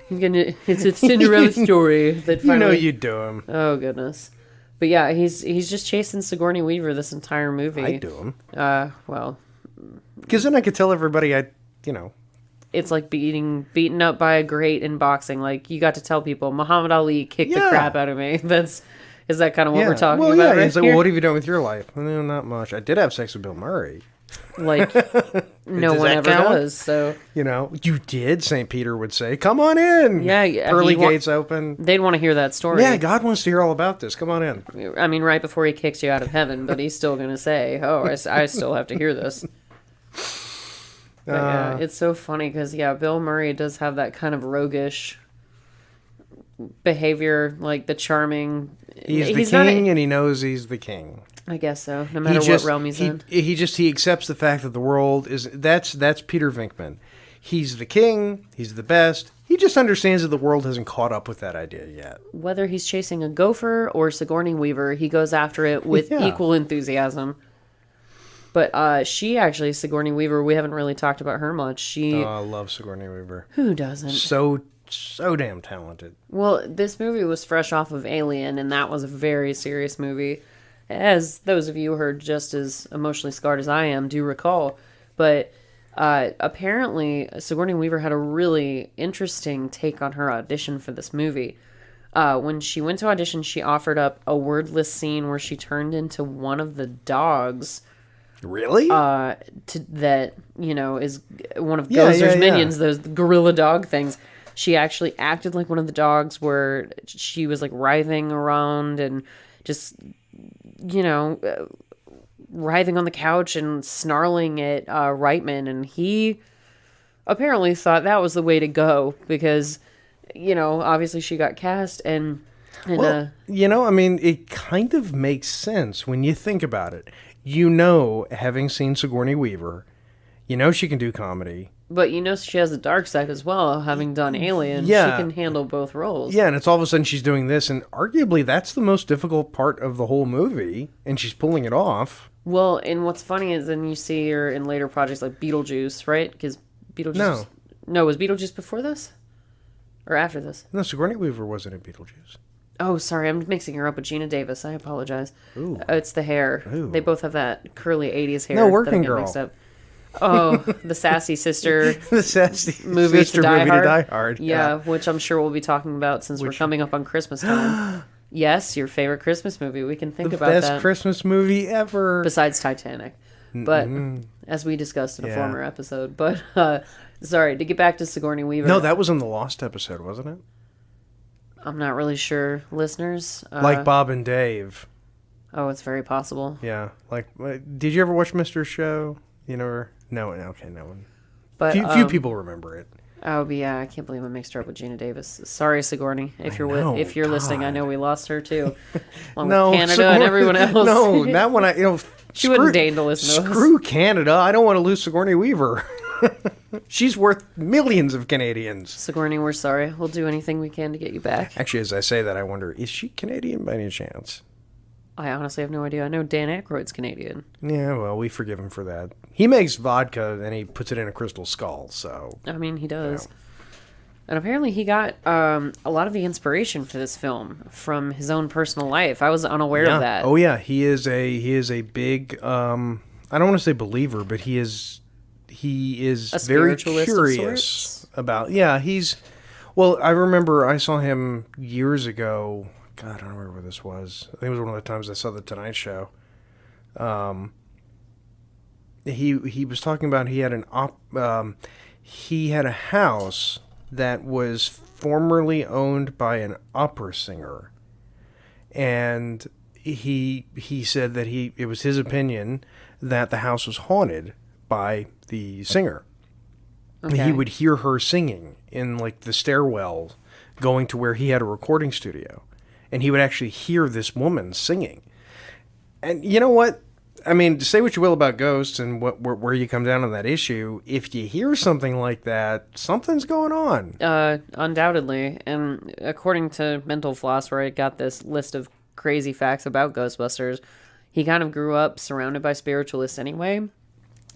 It's a Cinderella story that finally, you do him. Oh goodness, but yeah, he's just chasing Sigourney Weaver this entire movie. I do him. Well, because then I could tell everybody it's like beaten up by a great in boxing. Like, you got to tell people Muhammad Ali kicked the crap out of me. Is that kind of what we're talking about? Yeah, right it's like, here? well, what have you done with your life? No, not much. I did have sex with Bill Murray. Like, no one ever does. So you did. St. Peter would say, "Come on in." Yeah, pearly gates open. They'd want to hear that story. Yeah, God wants to hear all about this. Come on in. I mean, right before he kicks you out of heaven, but he's still going to say, "Oh, I still have to hear this." But yeah, it's so funny because Bill Murray does have that kind of roguish behavior, like the charming. He's the king, and he knows he's the king. I guess so. No matter what realm he's in, he accepts the fact that the world is that's Peter Venkman. He's the king. He's the best. He just understands that the world hasn't caught up with that idea yet. Whether he's chasing a gopher or Sigourney Weaver, he goes after it with equal enthusiasm. But Sigourney Weaver, we haven't really talked about her much. I love Sigourney Weaver. Who doesn't? So damn talented. Well, this movie was fresh off of Alien, and that was a very serious movie. As those of you who are just as emotionally scarred as I am do recall. But apparently, Sigourney Weaver had a really interesting take on her audition for this movie. When she went to audition, she offered up a wordless scene where she turned into one of the dogs. Really? That is one of Gozer's minions, those gorilla dog things. She actually acted like one of the dogs, where she was like writhing around and just writhing on the couch and snarling at Reitman, and he apparently thought that was the way to go because obviously she got cast and I mean, it kind of makes sense when you think about it. Having seen Sigourney Weaver, she can do comedy. But she has a dark side as well, having done Alien. Yeah. She can handle both roles. Yeah, and it's all of a sudden she's doing this, and arguably that's the most difficult part of the whole movie, and she's pulling it off. Well, and what's funny is then you see her in later projects like Beetlejuice, right? Because Beetlejuice... No, was Beetlejuice before this? Or after this? No, Sigourney Weaver wasn't in Beetlejuice. Oh, sorry, I'm mixing her up with Gina Davis. I apologize. Ooh. It's the hair. Ooh. They both have that curly 80s hair. No, Working that I get Girl. Mixed up. Oh, the sassy sister. The sassy movie sister to Die movie Hard. to Die Hard. Yeah, which I'm sure we'll be talking about since we're coming up on Christmas time. Yes, your favorite Christmas movie. We can think about that. The best Christmas movie ever. Besides Titanic. But, as we discussed in a former episode. But, sorry, to get back to Sigourney Weaver. No, that was in the Lost episode, wasn't it? I'm not really sure, listeners. Like Bob and Dave. Oh, it's very possible. Yeah. Like, did you ever watch Mr. Show? You never? No. Okay, no one. But few people remember it. Oh, but yeah, I can't believe I mixed her up with Gina Davis. Sorry, Sigourney, if you're know, if you're listening. I God. know we lost her too, along No, with Canada Sigourney, and everyone else. No, that one, She wouldn't deign to listen to us. Screw Canada. I don't want to lose Sigourney Weaver. She's worth millions of Canadians. Sigourney, we're sorry. We'll do anything we can to get you back. Actually, as I say that, I wonder, is she Canadian by any chance? I honestly have no idea. I know Dan Aykroyd's Canadian. Yeah, well, we forgive him for that. He makes vodka and he puts it in a crystal skull, so... I mean, he does. And apparently he got a lot of the inspiration for this film from his own personal life. I was unaware of that. Oh, yeah. He is a big, I don't want to say believer, but he is A very spiritualist of curious sorts? about... Yeah, well, I remember I saw him years ago. God, I don't remember what this was. I think it was one of the times I saw The Tonight Show. He was talking about he had he had a house that was formerly owned by an opera singer, and he said that it was his opinion that the house was haunted by the singer. Okay. He would hear her singing in like the stairwell going to where he had a recording studio, and he would actually hear this woman singing. And you know what? I mean, say what you will about ghosts and where you come down on that issue, if you hear something like that, something's going on. Undoubtedly. And according to Mental Floss, where I got this list of crazy facts about Ghostbusters, he kind of grew up surrounded by spiritualists anyway.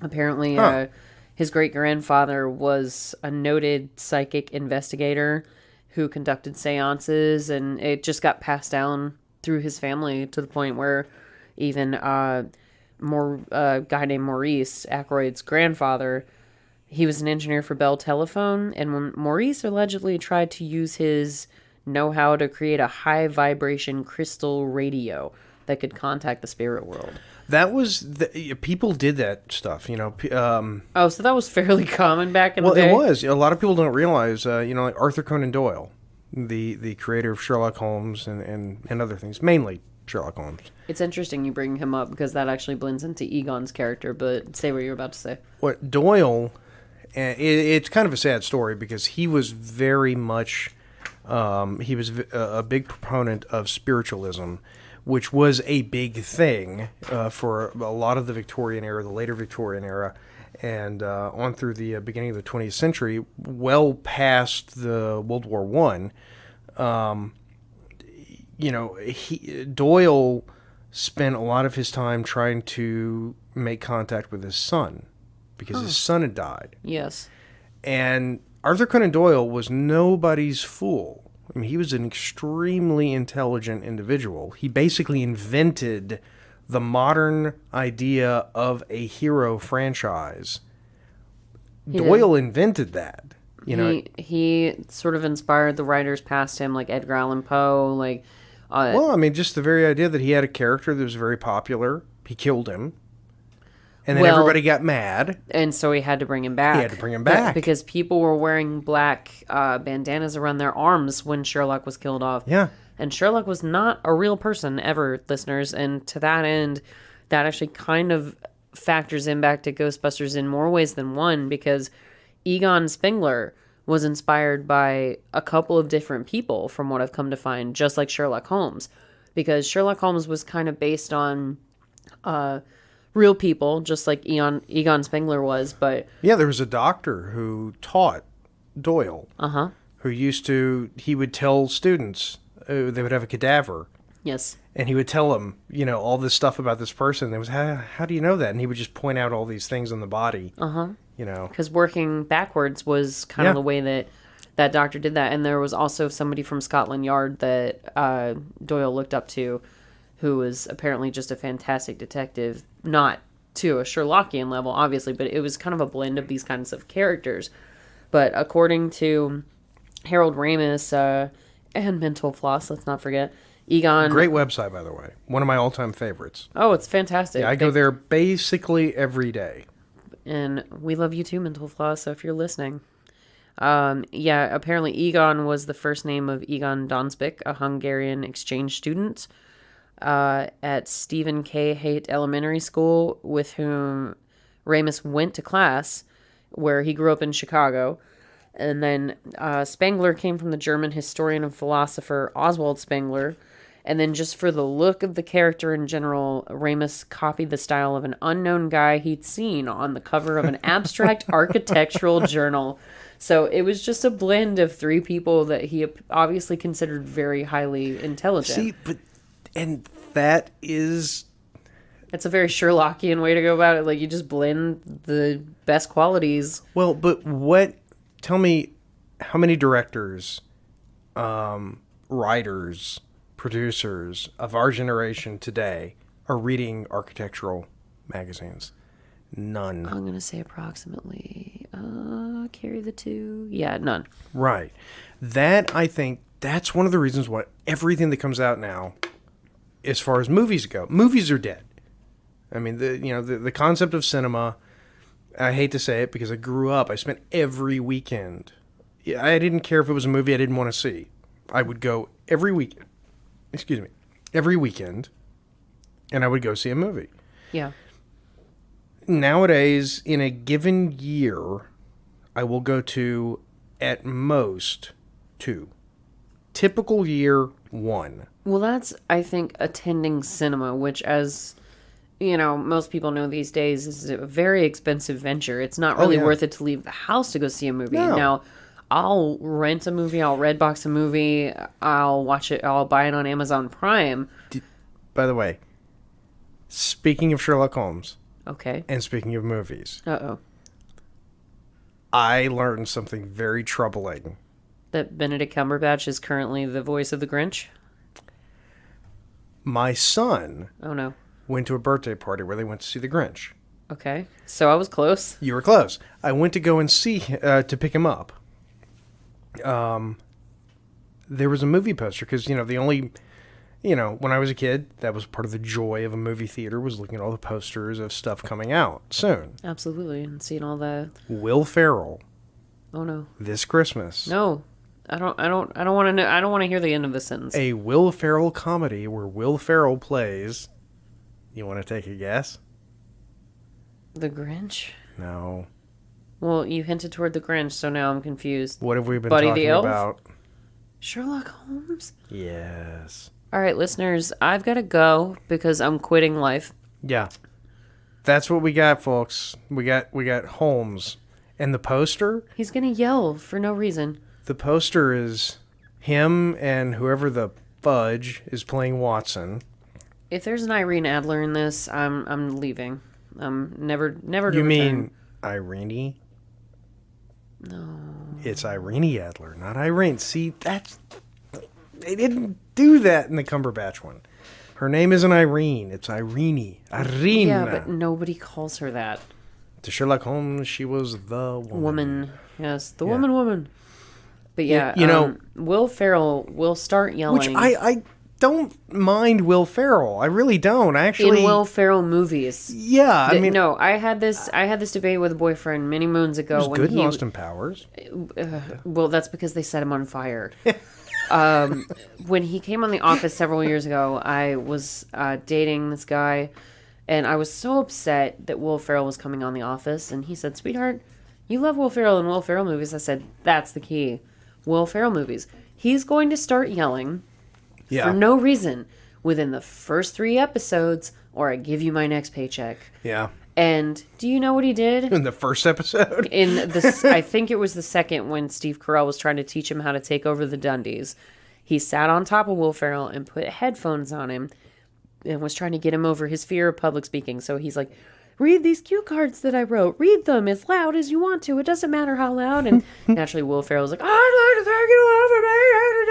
Apparently, his great-grandfather was a noted psychic investigator who conducted seances, and it just got passed down through his family to the point where even a guy named Maurice, Aykroyd's grandfather, he was an engineer for Bell Telephone, and when Maurice allegedly tried to use his know-how to create a high-vibration crystal radio that could contact the spirit world. That was people did that stuff, Oh, so that was fairly common back in the day? Well, it was. A lot of people don't realize, like Arthur Conan Doyle, the creator of Sherlock Holmes and other things, mainly Sherlock Holmes. It's interesting you bring him up because that actually blends into Egon's character, but say what you were about to say. What Doyle, it's kind of a sad story because he was very much, he was a big proponent of spiritualism, which was a big thing for a lot of the Victorian era, the later Victorian era, and on through the beginning of the 20th century, well past the World War I. Doyle spent a lot of his time trying to make contact with his son because his son had died. Yes. And Arthur Conan Doyle was nobody's fool. I mean, he was an extremely intelligent individual. He basically invented the modern idea of a hero franchise. Doyle invented that. He sort of inspired the writers past him, like Edgar Allan Poe, like... well, I mean, just the very idea that he had a character that was very popular. He killed him. And then everybody got mad. And so he had to bring him back. Because people were wearing black bandanas around their arms when Sherlock was killed off. Yeah. And Sherlock was not a real person ever, listeners. And to that end, that actually kind of factors in back to Ghostbusters in more ways than one, because Egon Spengler was inspired by a couple of different people, from what I've come to find, just like Sherlock Holmes. Because Sherlock Holmes was kind of based on real people, just like Egon Spengler was. But yeah, there was a doctor who taught Doyle, who he would tell students, they would have a cadaver. Yes. And he would tell them, all this stuff about this person. There was, how do you know that? And he would just point out all these things on the body. Because working backwards was kind of the way that doctor did that. And there was also somebody from Scotland Yard that Doyle looked up to, who was apparently just a fantastic detective. Not to a Sherlockian level, obviously, but it was kind of a blend of these kinds of characters. But according to Harold Ramis and Mental Floss, let's not forget, Egon... Great website, by the way. One of my all-time favorites. Oh, it's fantastic. Yeah, I go there basically every day. And we love you too, Mental Floss, so if you're listening. Apparently Egon was the first name of Egon Donspik, a Hungarian exchange student at Stephen K. Haight Elementary School, with whom Ramis went to class, where he grew up in Chicago. And then Spengler came from the German historian and philosopher Oswald Spengler. And then just for the look of the character in general, Ramis copied the style of an unknown guy he'd seen on the cover of an abstract architectural journal. So it was just a blend of three people that he obviously considered very highly intelligent. See, and that is... It's a very Sherlockian way to go about it. Like, you just blend the best qualities. Well, but tell me, how many directors, writers, producers of our generation today are reading architectural magazines? None. I'm going to say approximately, carry the two. Yeah, none. Right. That, I think, that's one of the reasons why everything that comes out now, as far as movies go, movies are dead. I mean, the concept of cinema, I hate to say it because I grew up, I spent every weekend. I didn't care if it was a movie I didn't want to see. I would go every weekend, and I would go see a movie. Yeah. Nowadays, in a given year, I will go to, at most, 2. Typical year, 1. Well, that's, I think, attending cinema, which, as most people know these days, is a very expensive venture. It's not really worth it to leave the house to go see a movie. No. Now, I'll rent a movie, I'll Redbox a movie, I'll watch it, I'll buy it on Amazon Prime. By the way, speaking of Sherlock Holmes, okay, and speaking of movies, I learned something very troubling. That Benedict Cumberbatch is currently the voice of the Grinch? My son went to a birthday party where they went to see the Grinch. Okay, so I was close. You were close. I went to go and see, to pick him up. There was a movie poster because, the only, when I was a kid, that was part of the joy of a movie theater, was looking at all the posters of stuff coming out soon. Absolutely, and seeing all the... Will Ferrell. Oh no. This Christmas. No. I don't want to know. I don't want to hear the end of the sentence. A Will Ferrell comedy where Will Ferrell plays... You want to take a guess? The Grinch? No. Well, you hinted toward the Grinch, so now I'm confused. What have we been Buddy talking the Elf? about? Sherlock Holmes? Yes. All right, listeners, I've got to go because I'm quitting life. Yeah. That's what we got, folks. We got Holmes. And the poster? He's going to yell for no reason. The poster is him and whoever the fudge is playing Watson. If there's an Irene Adler in this, I'm leaving. I'm never to You return. mean Irene? No. It's Irene Adler, not Irene. See, they didn't do that in the Cumberbatch one. Her name isn't Irene. It's Irene. Irene. Yeah, but nobody calls her that. To Sherlock Holmes, she was the woman. Woman. Yes, the woman. But yeah, Will Ferrell will start yelling. Which I don't mind Will Ferrell. I really don't. Actually, in Will Ferrell movies. Yeah, I mean, no, I had this debate with a boyfriend many moons ago. He was good in Austin Powers. Well, that's because they set him on fire. When he came on The Office several years ago, I was dating this guy, and I was so upset that Will Ferrell was coming on The Office, and he said, "Sweetheart, you love Will Ferrell and Will Ferrell movies." I said, "That's the key. Will Ferrell movies. He's going to start yelling for no reason within the first 3 episodes, or I give you my next paycheck." Yeah. And do you know what he did? In the first episode? In this, I think it was the second, when Steve Carell was trying to teach him how to take over the Dundies. He sat on top of Will Ferrell and put headphones on him and was trying to get him over his fear of public speaking. So he's like, "Read these cue cards that I wrote. Read them as loud as you want to. It doesn't matter how loud." And naturally, Will Ferrell's like, "I'd like to thank you all for me."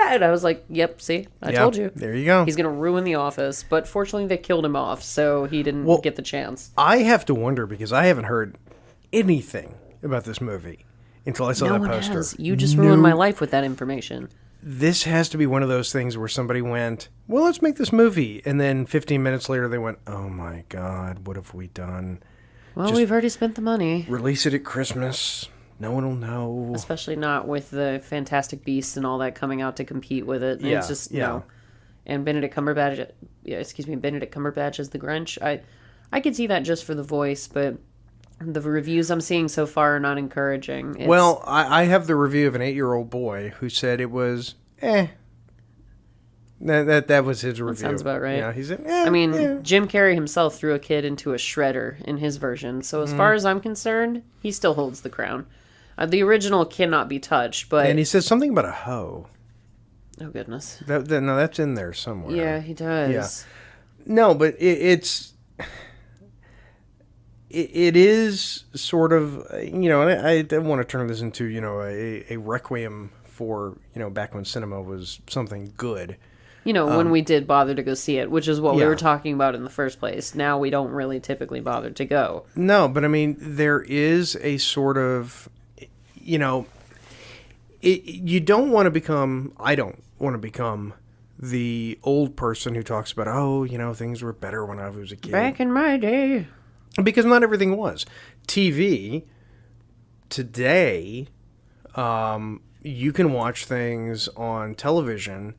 And I was like, "Yep, see, I told you." There you go. He's going to ruin The Office. But fortunately, they killed him off, so he didn't get the chance. I have to wonder, because I haven't heard anything about this movie until I saw that poster. Has. You just ruined my life with that information. This has to be one of those things where somebody went, "Well, let's make this movie." And then 15 minutes later, they went, "Oh my God, what have we done?" Well, we've already spent the money. Release it at Christmas. No one will know. Especially not with the Fantastic Beasts and all that coming out to compete with it. Yeah, It's just, no. And Benedict Cumberbatch as the Grinch. I could see that just for the voice, but The reviews I'm seeing so far are not encouraging. Well, I have the review of an 8-year-old boy who said it was, That was his review. Sounds about right. Yeah, he said, I mean, Jim Carrey himself threw a kid into a shredder in his version. So as far as I'm concerned, he still holds the crown. The original cannot be touched, but... And he says something about a hoe. Oh, goodness. No, that's in there somewhere. Yeah, he does. Yeah. No, but it is sort of, and I don't want to turn this into, a requiem for, back when cinema was something good. When we did bother to go see it, which is what we Yeah. were talking about in the first place. Now we don't really typically bother to go. No, but I mean, there is a sort of, you don't want to become, I don't want to become the old person who talks about, things were better when I was a kid. Back in my day. Because not everything was. TV, today, you can watch things on television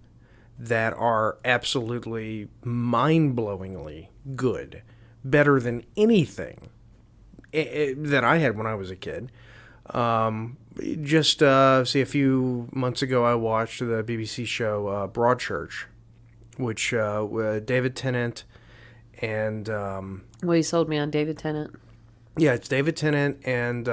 that are absolutely mind-blowingly good. Better than anything that I had when I was a kid. A few months ago I watched the BBC show Broadchurch, which David Tennant and... Well, you sold me on David Tennant. Yeah, it's David Tennant and...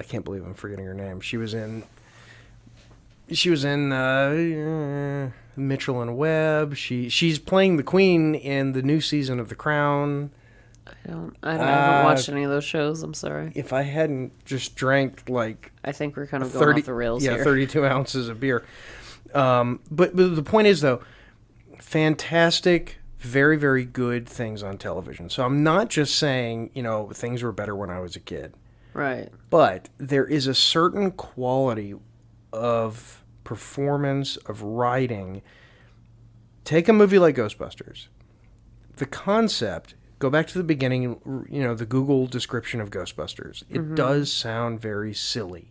I can't believe I'm forgetting her name. She was in Mitchell and Webb. She's playing the Queen in the new season of The Crown. I haven't watched any of those shows. I'm sorry. If I hadn't just drank I think we're kind of going off the rails here. 32 ounces of beer. But the point is, though, fantastic, very, very good things on television. So I'm not just saying, things were better when I was a kid. Right. But there is a certain quality of performance, of writing. Take a movie like Ghostbusters. The concept, go back to the beginning, the Google description of Ghostbusters. It does sound very silly.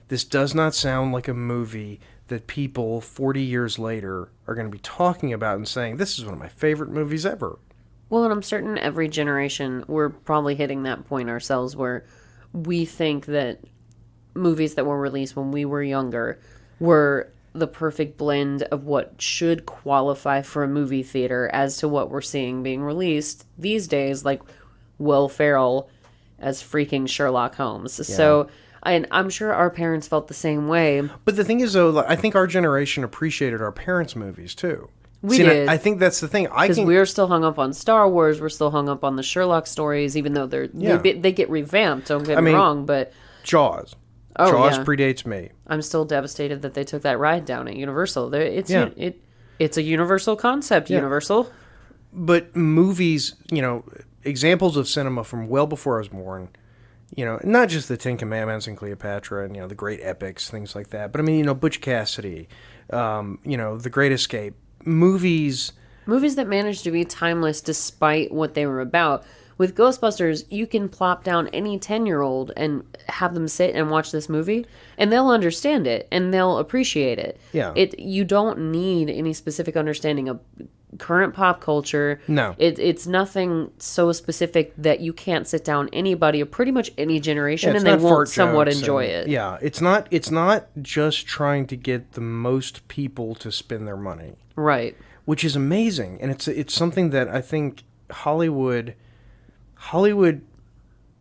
This does not sound like a movie that people 40 years later are going to be talking about and saying, this is one of my favorite movies ever. Well, and I'm certain every generation, we're probably hitting that point ourselves where we think that movies that were released when we were younger were the perfect blend of what should qualify for a movie theater as to what we're seeing being released these days, like Will Ferrell as freaking Sherlock Holmes. Yeah. So, and I'm sure our parents felt the same way. But the thing is, though, I think our generation appreciated our parents' movies, too. We did. I think that's the thing. Because we're still hung up on Star Wars. We're still hung up on the Sherlock stories, even though they get revamped. Don't get me wrong, but Jaws. Oh, Jaws yeah. predates me. I'm still devastated that they took that ride down at Universal. It's a Universal concept. Yeah. Universal. But movies, examples of cinema from well before I was born. Not just the Ten Commandments and Cleopatra and the great epics, things like that. But I mean, Butch Cassidy, The Great Escape. Movies that managed to be timeless despite what they were about. With Ghostbusters, you can plop down any 10-year-old and have them sit and watch this movie, and they'll understand it, and they'll appreciate it. Yeah. You don't need any specific understanding of current pop culture. No. It's nothing so specific that you can't sit down anybody of pretty much any generation and they won't somewhat enjoy it. Yeah, it's not just trying to get the most people to spend their money. Right. Which is amazing, and it's something that I think Hollywood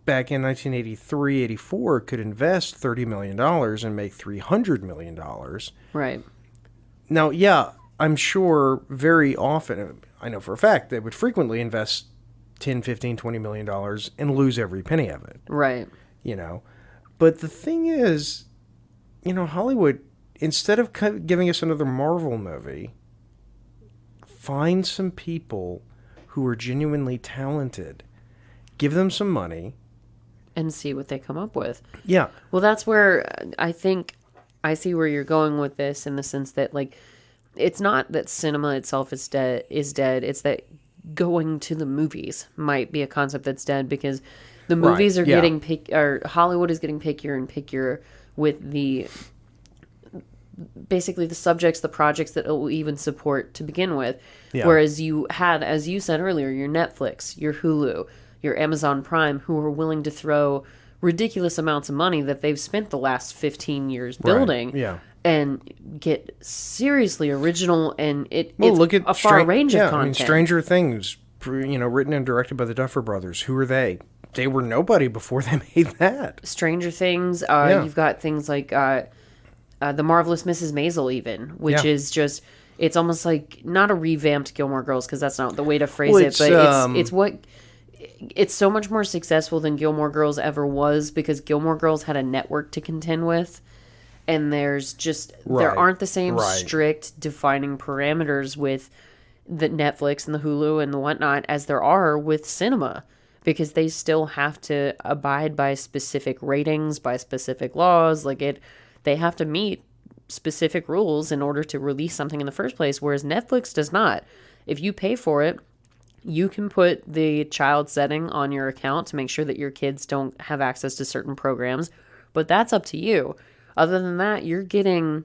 back in 1983, 84 could invest $30 million and make $300 million. Right. Now, yeah, I'm sure very often, I know for a fact, they would frequently invest $10, $15, $20 million and lose every penny of it. Right. But the thing is, Hollywood, instead of giving us another Marvel movie, find some people who are genuinely talented, give them some money, and see what they come up with. Yeah. Well, that's where I think I see where you're going with this, in the sense that, it's not that cinema itself is dead. It's that going to the movies might be a concept that's dead, because the movies are getting Hollywood is getting pickier and pickier with the basically the subjects, the projects that it will even support to begin with. Yeah. Whereas you had, as you said earlier, your Netflix, your Hulu, your Amazon Prime, who were willing to throw ridiculous amounts of money that they've spent the last 15 years building. Right. Yeah. And get seriously original, and it's Look at a far range of content. I mean, Stranger Things, written and directed by the Duffer Brothers. Who are they? They were nobody before they made that. Stranger Things. You've got things like The Marvelous Mrs. Maisel, even, which is just, it's almost like not a revamped Gilmore Girls, because that's not the way to phrase it, but it's so much more successful than Gilmore Girls ever was, because Gilmore Girls had a network to contend with. And there's just, there aren't the same strict defining parameters with the Netflix and the Hulu and the whatnot as there are with cinema, because they still have to abide by specific ratings, by specific laws. They have to meet specific rules in order to release something in the first place, whereas Netflix does not. If you pay for it, you can put the child setting on your account to make sure that your kids don't have access to certain programs, but that's up to you. Other than that, you're getting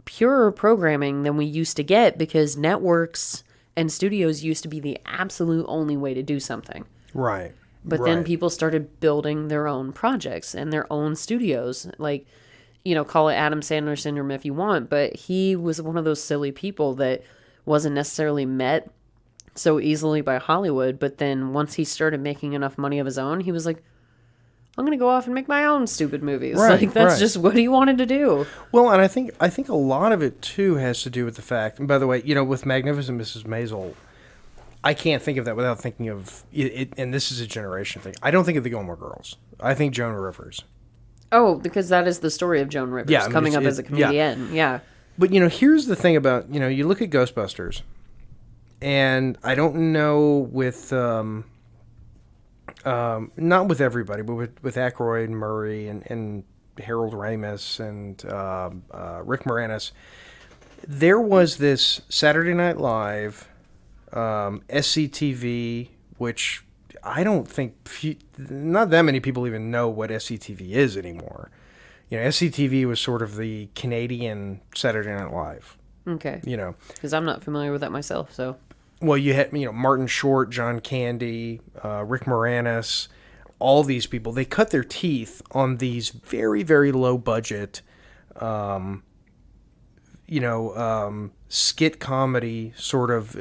purer programming than we used to get, because networks and studios used to be the absolute only way to do something. Right. But then people started building their own projects and their own studios. Call it Adam Sandler syndrome if you want, but he was one of those silly people that wasn't necessarily met so easily by Hollywood. But then once he started making enough money of his own, he was like, I'm going to go off and make my own stupid movies. That's just what he wanted to do. Well, and I think a lot of it, too, has to do with the fact, and by the way, with Magnificent Mrs. Maisel, I can't think of that without thinking of it, and this is a generation thing. I don't think of the Gilmore Girls. I think Joan Rivers. Oh, because that is the story of Joan Rivers coming up as a comedian. Yeah. But, here's the thing about, you look at Ghostbusters, and I don't know with... not with everybody, but with Aykroyd, Murray, and Harold Ramis, and Rick Moranis, there was this Saturday Night Live, SCTV, which I don't think, not that many people even know what SCTV is anymore. SCTV was sort of the Canadian Saturday Night Live. Okay. Because I'm not familiar with that myself, so... Well, you had, Martin Short, John Candy, Rick Moranis, all these people. They cut their teeth on these very, very low budget, skit comedy sort of,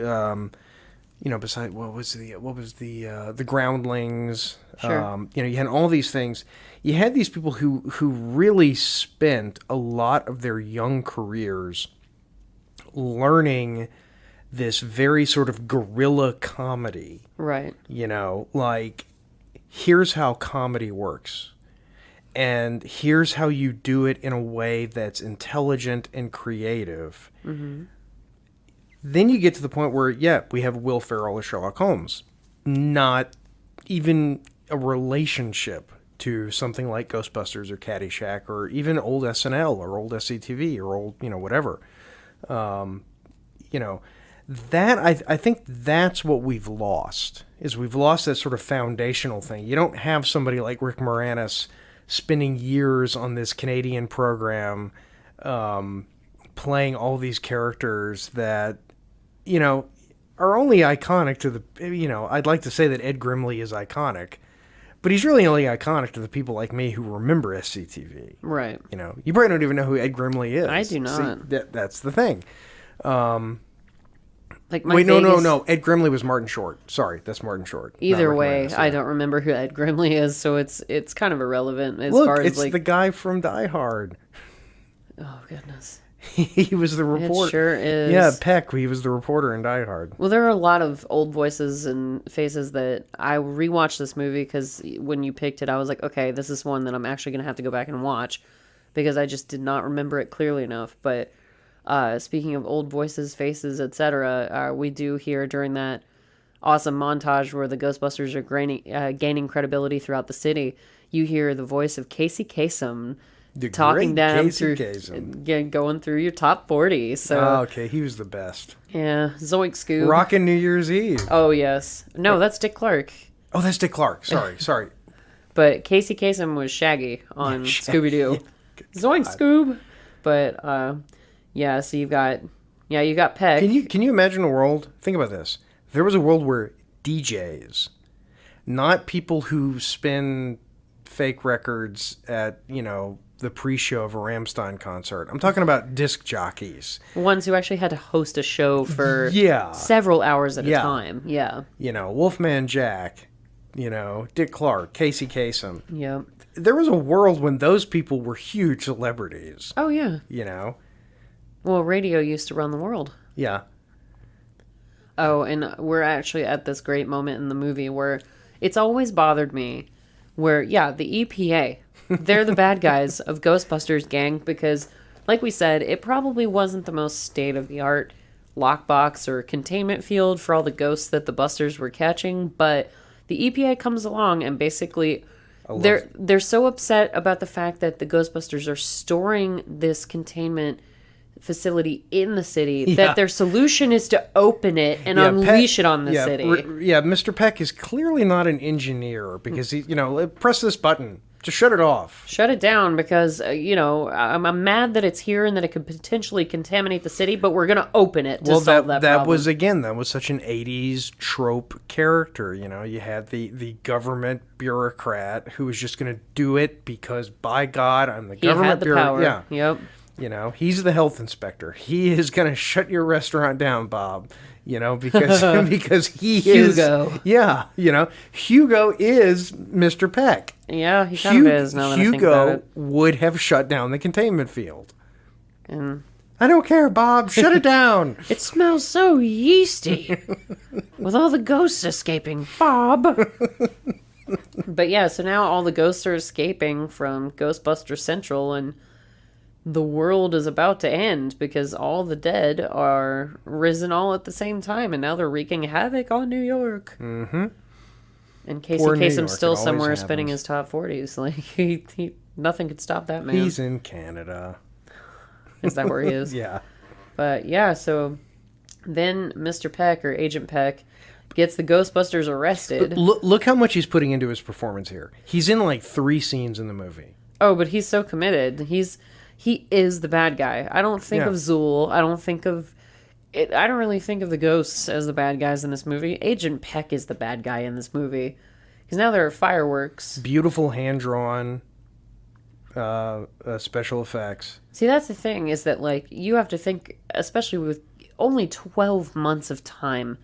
besides what was the Groundlings. Sure. You had all these things. You had these people who really spent a lot of their young careers learning this very sort of guerrilla comedy. Right. Here's how comedy works. And here's how you do it in a way that's intelligent and creative. Mm-hmm. Then you get to the point where, we have Will Ferrell as Sherlock Holmes. Not even a relationship to something like Ghostbusters or Caddyshack or even old SNL or old SCTV or old, whatever. That I think that's what we've lost, is we've lost that sort of foundational thing. You don't have somebody like Rick Moranis spending years on this Canadian program, playing all these characters that, are only iconic to the, I'd like to say that Ed Grimley is iconic, but he's really only iconic to the people like me who remember SCTV. Right. You probably don't even know who Ed Grimley is. I do not. See, that's the thing. Wait, no. Ed Grimley was Martin Short. Sorry, that's Martin Short. Either way, I don't remember who Ed Grimley is, so it's kind of irrelevant as far as it's the guy from Die Hard. Oh goodness. He was the reporter. It sure is. Yeah, Peck. He was the reporter in Die Hard. Well, there are a lot of old voices and faces that I rewatched this movie because when you picked it, I was like, okay, this is one that I'm actually going to have to go back and watch because I just did not remember it clearly enough. But speaking of old voices, faces, etc., we do hear during that awesome montage where the Ghostbusters are gaining credibility throughout the city, you hear the voice of Casey Kasem. Talking down through, going through your top 40. So okay, he was the best. Yeah, Zoink Scoob. Rockin' New Year's Eve. Oh yes, no, that's Dick Clark. Oh, that's Dick Clark. Sorry. But Casey Kasem was Shaggy on Scooby Doo. Zoink Scoob. But yeah, so you got Peck. Can you imagine a world? Think about this. There was a world where DJs, not people who spin fake records at, the pre-show of a Rammstein concert. I'm talking about disc jockeys. Ones who actually had to host a show for Yeah. several hours at a Yeah. time. Yeah. Wolfman Jack, Dick Clark, Casey Kasem. Yeah. There was a world when those people were huge celebrities. Oh, yeah. Well, radio used to run the world. Yeah. Oh, and we're actually at this great moment in the movie where it's always bothered me where, the EPA, they're the bad guys of Ghostbusters gang because, like we said, it probably wasn't the most state-of-the-art lockbox or containment field for all the ghosts that the Busters were catching, but the EPA comes along and basically they're so upset about the fact that the Ghostbusters are storing this containment facility in the city that their solution is to open it and unleash it on the city. Mr. Peck is clearly not an engineer because he, press this button. Just shut it off. Shut it down because, I'm mad that it's here and that it could potentially contaminate the city, but we're going to open it to solve that problem. That was such an 80s trope character. You had the government bureaucrat who was just going to do it because, by God, I'm the government bureaucrat. Yeah. Yep. He's the health inspector. He is going to shut your restaurant down, Bob. Because he Hugo. is... Yeah, Hugo is Mr. Peck. Yeah, he kind of is now that I think about it. Hugo would have shut down the containment field. And I don't care, Bob. Shut it down. It smells so yeasty. With all the ghosts escaping, Bob. But yeah, so now all the ghosts are escaping from Ghostbuster Central and the world is about to end because all the dead are risen all at the same time, and now they're wreaking havoc on New York. Mm-hmm. And Casey Kasem's still somewhere spinning his top 40s. Like he nothing could stop that man. He's in Canada. Is that where he is? Yeah. But yeah, so then Mr. Peck or Agent Peck gets the Ghostbusters arrested. Look how much he's putting into his performance here. He's in like 3 scenes in the movie. Oh, but he's so committed. He is the bad guy. I don't think of Zool. I don't really think of the ghosts as the bad guys in this movie. Agent Peck is the bad guy in this movie. Because now there are fireworks. Beautiful hand-drawn special effects. See, that's the thing, is that, like, you have to think, especially with only 12 months of time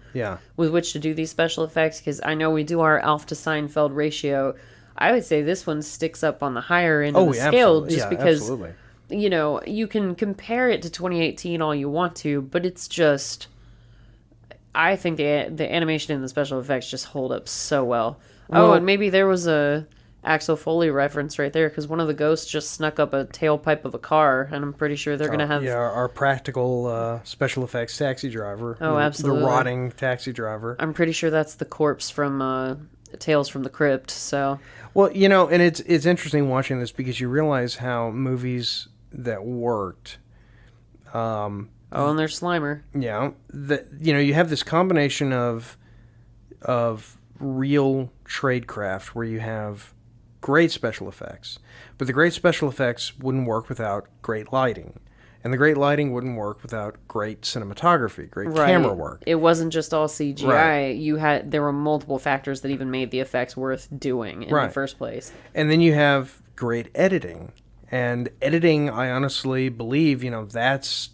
with which to do these special effects, because I know we do our Alf to Seinfeld ratio. I would say this one sticks up on the higher end of the scale, just because... Absolutely. You can compare it to 2018 all you want to, but it's just... I think the animation and the special effects just hold up so well. Oh, and maybe there was a Axel Foley reference right there, because one of the ghosts just snuck up a tailpipe of a car, and I'm pretty sure they're going to have... Yeah, our practical special effects taxi driver. Oh, absolutely. The rotting taxi driver. I'm pretty sure that's the corpse from Tales from the Crypt, so... Well, and it's interesting watching this, because you realize how movies... that worked. And there's Slimer. Yeah. You have this combination of real tradecraft where you have great special effects, but the great special effects wouldn't work without great lighting. And the great lighting wouldn't work without great cinematography, great camera work. It wasn't just all CGI. Right. There were multiple factors that even made the effects worth doing in the first place. And then you have great editing. And editing, I honestly believe, that's...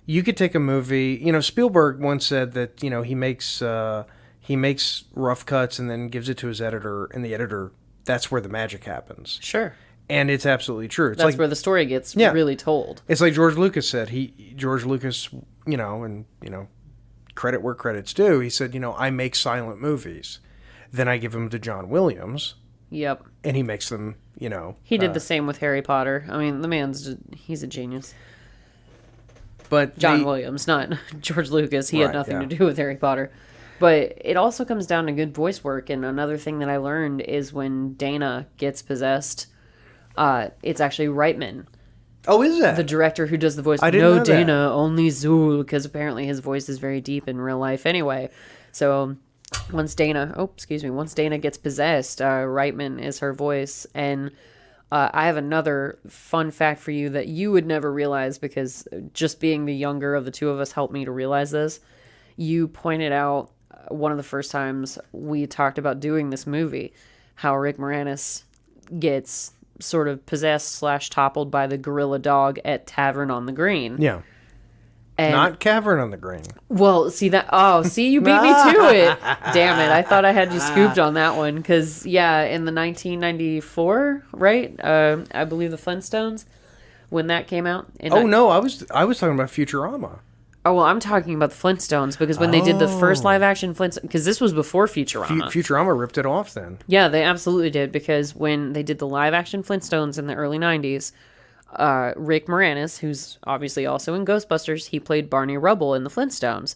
You could take a movie... Spielberg once said that, he makes rough cuts and then gives it to his editor, and the editor, that's where the magic happens. Sure. And it's absolutely true. That's where the story gets really told. It's like George Lucas said. George Lucas, credit where credit's due, he said, I make silent movies. Then I give them to John Williams. Yep. And he makes them, He did the same with Harry Potter. I mean, he's a genius. But John Williams, not George Lucas. He had nothing to do with Harry Potter. But it also comes down to good voice work. And another thing that I learned is when Dana gets possessed, it's actually Reitman. Oh, is that? The director who does the voice. I didn't know No, that. Dana, only Zool, because apparently his voice is very deep in real life anyway. So... Once Dana gets possessed, Reitman is her voice, and I have another fun fact for you that you would never realize, because just being the younger of the two of us helped me to realize this. You pointed out one of the first times we talked about doing this movie, how Rick Moranis gets sort of possessed / toppled by the gorilla dog at Tavern on the Green. Yeah. And, Not Cavern on the Green. well, see that. Oh, see, you beat me to it. Damn it! I thought I had you scooped on that one, because yeah, in the 1994, right? I believe the Flintstones, when that came out. No, I was talking about Futurama. Oh well, I'm talking about the Flintstones, because when they did the first live action Flintstones, because this was before Futurama. Futurama ripped it off then. Yeah, they absolutely did, because when they did the live action Flintstones in the early 90s. Rick Moranis, who's obviously also in Ghostbusters, he played Barney Rubble in the Flintstones.